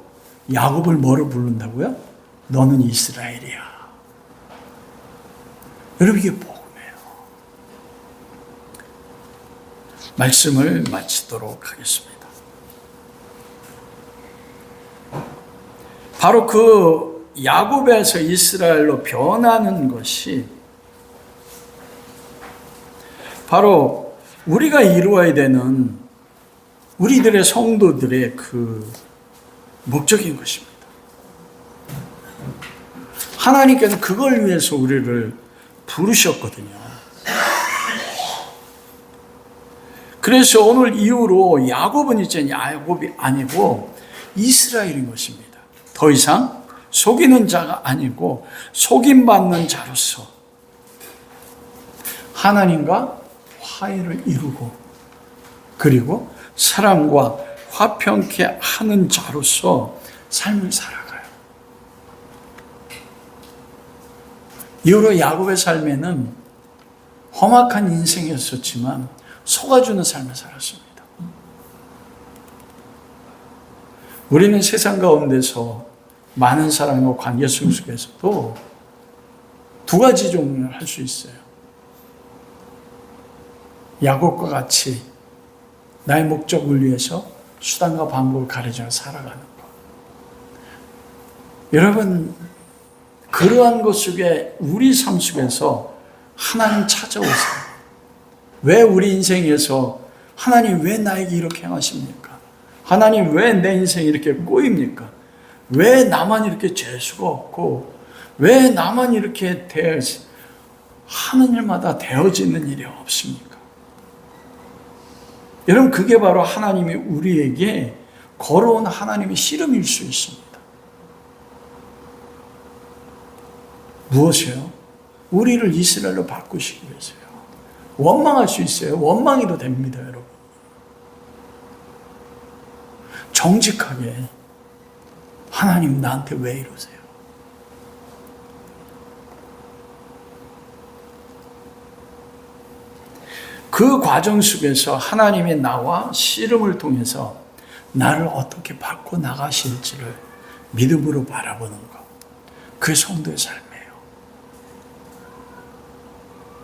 야곱을 뭐로 부른다고요? 너는 이스라엘이야. 여러분, 이게 복음이에요. 말씀을 마치도록 하겠습니다. 바로 그 야곱에서 이스라엘로 변하는 것이 바로 우리가 이루어야 되는 우리들의 성도들의 그 목적인 것입니다. 하나님께서 그걸 위해서 우리를 부르셨거든요. 그래서 오늘 이후로 야곱은 이제 야곱이 아니고 이스라엘인 것입니다. 더 이상 속이는 자가 아니고 속임받는 자로서 하나님과 화해를 이루고 그리고 사람과 화평케 하는 자로서 삶을 살아가요. 이후로 야곱의 삶에는 험악한 인생이었었지만 속아주는 삶을 살았습니다. 우리는 세상 가운데서 많은 사람과 관계 속에서도 두 가지 종류를 할 수 있어요. 야곱과 같이 나의 목적을 위해서 수단과 방법을 가리지 않고 살아가는 것. 여러분, 그러한 것 속에 우리 삶 속에서 하나님 찾아오세요. 왜 우리 인생에서 하나님 왜 나에게 이렇게 행하십니까? 하나님 왜 내 인생이 이렇게 꼬입니까? 왜 나만 이렇게 재수가 없고 왜 나만 이렇게 하는 일마다 되어지는 일이 없습니까? 여러분, 그게 바로 하나님이 우리에게 걸어온 하나님의 씨름일 수 있습니다. 무엇이요? 우리를 이스라엘로 바꾸시기 위해서요. 원망할 수 있어요. 원망해도 됩니다, 여러분. 정직하게 하나님 나한테 왜 이러세요? 그 과정 속에서 하나님이 나와 씨름을 통해서 나를 어떻게 바꿔 나가실지를 믿음으로 바라보는 것. 그게 성도의 삶이에요.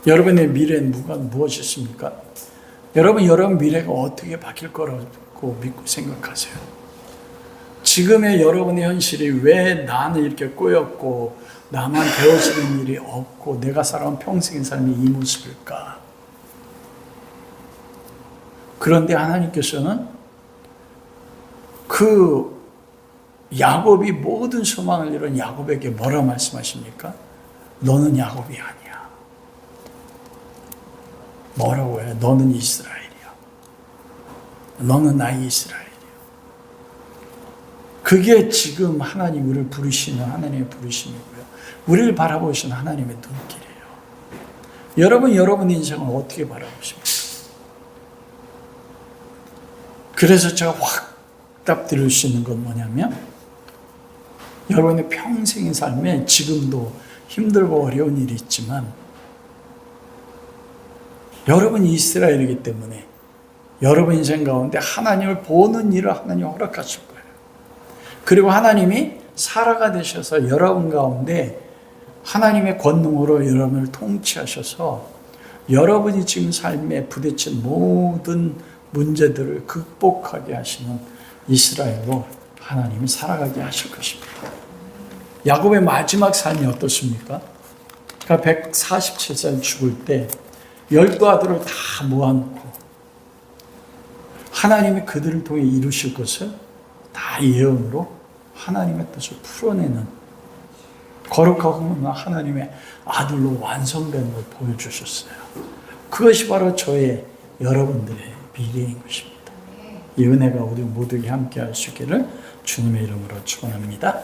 여러분의 미래는 무엇이 있습니까? 여러분 미래가 어떻게 바뀔 거라고 믿고 생각하세요? 지금의 여러분의 현실이 왜 나는 이렇게 꼬였고 나만 되어지는 일이 없고 내가 살아온 평생의 삶이 이 모습일까? 그런데 하나님께서는 그 야곱이 모든 소망을 잃은 야곱에게 뭐라 말씀하십니까? 너는 야곱이 아니야. 뭐라고 해요? 너는 이스라엘이야. 너는 나의 이스라엘이야. 그게 지금 하나님 우리를 부르시는 하나님의 부르심이고요. 우리를 바라보시는 하나님의 눈길이에요. 여러분 인생을 어떻게 바라보십니까? 그래서 제가 확 답드릴 수 있는 건 뭐냐면 여러분의 평생의 삶에 지금도 힘들고 어려운 일이 있지만 여러분이 이스라엘이기 때문에 여러분 인생 가운데 하나님을 보는 일을 하나님 허락하실 거예요. 그리고 하나님이 사라가 되셔서 여러분 가운데 하나님의 권능으로 여러분을 통치하셔서 여러분이 지금 삶에 부딪힌 모든 문제들을 극복하게 하시는 이스라엘로 하나님이 살아가게 하실 것입니다. 야곱의 마지막 삶이 어떻습니까? 그러니까 147살 죽을 때 12아들을 다 모아놓고 하나님이 그들을 통해 이루실 것을 다 예언으로 하나님의 뜻을 풀어내는 거룩하고 하나님의 아들로 완성된 걸 보여주셨어요. 그것이 바로 저의 여러분들의 미래인 것입니다. 이 은혜가 우리 모두에게 함께 할 수 있기를 주님의 이름으로 축원합니다.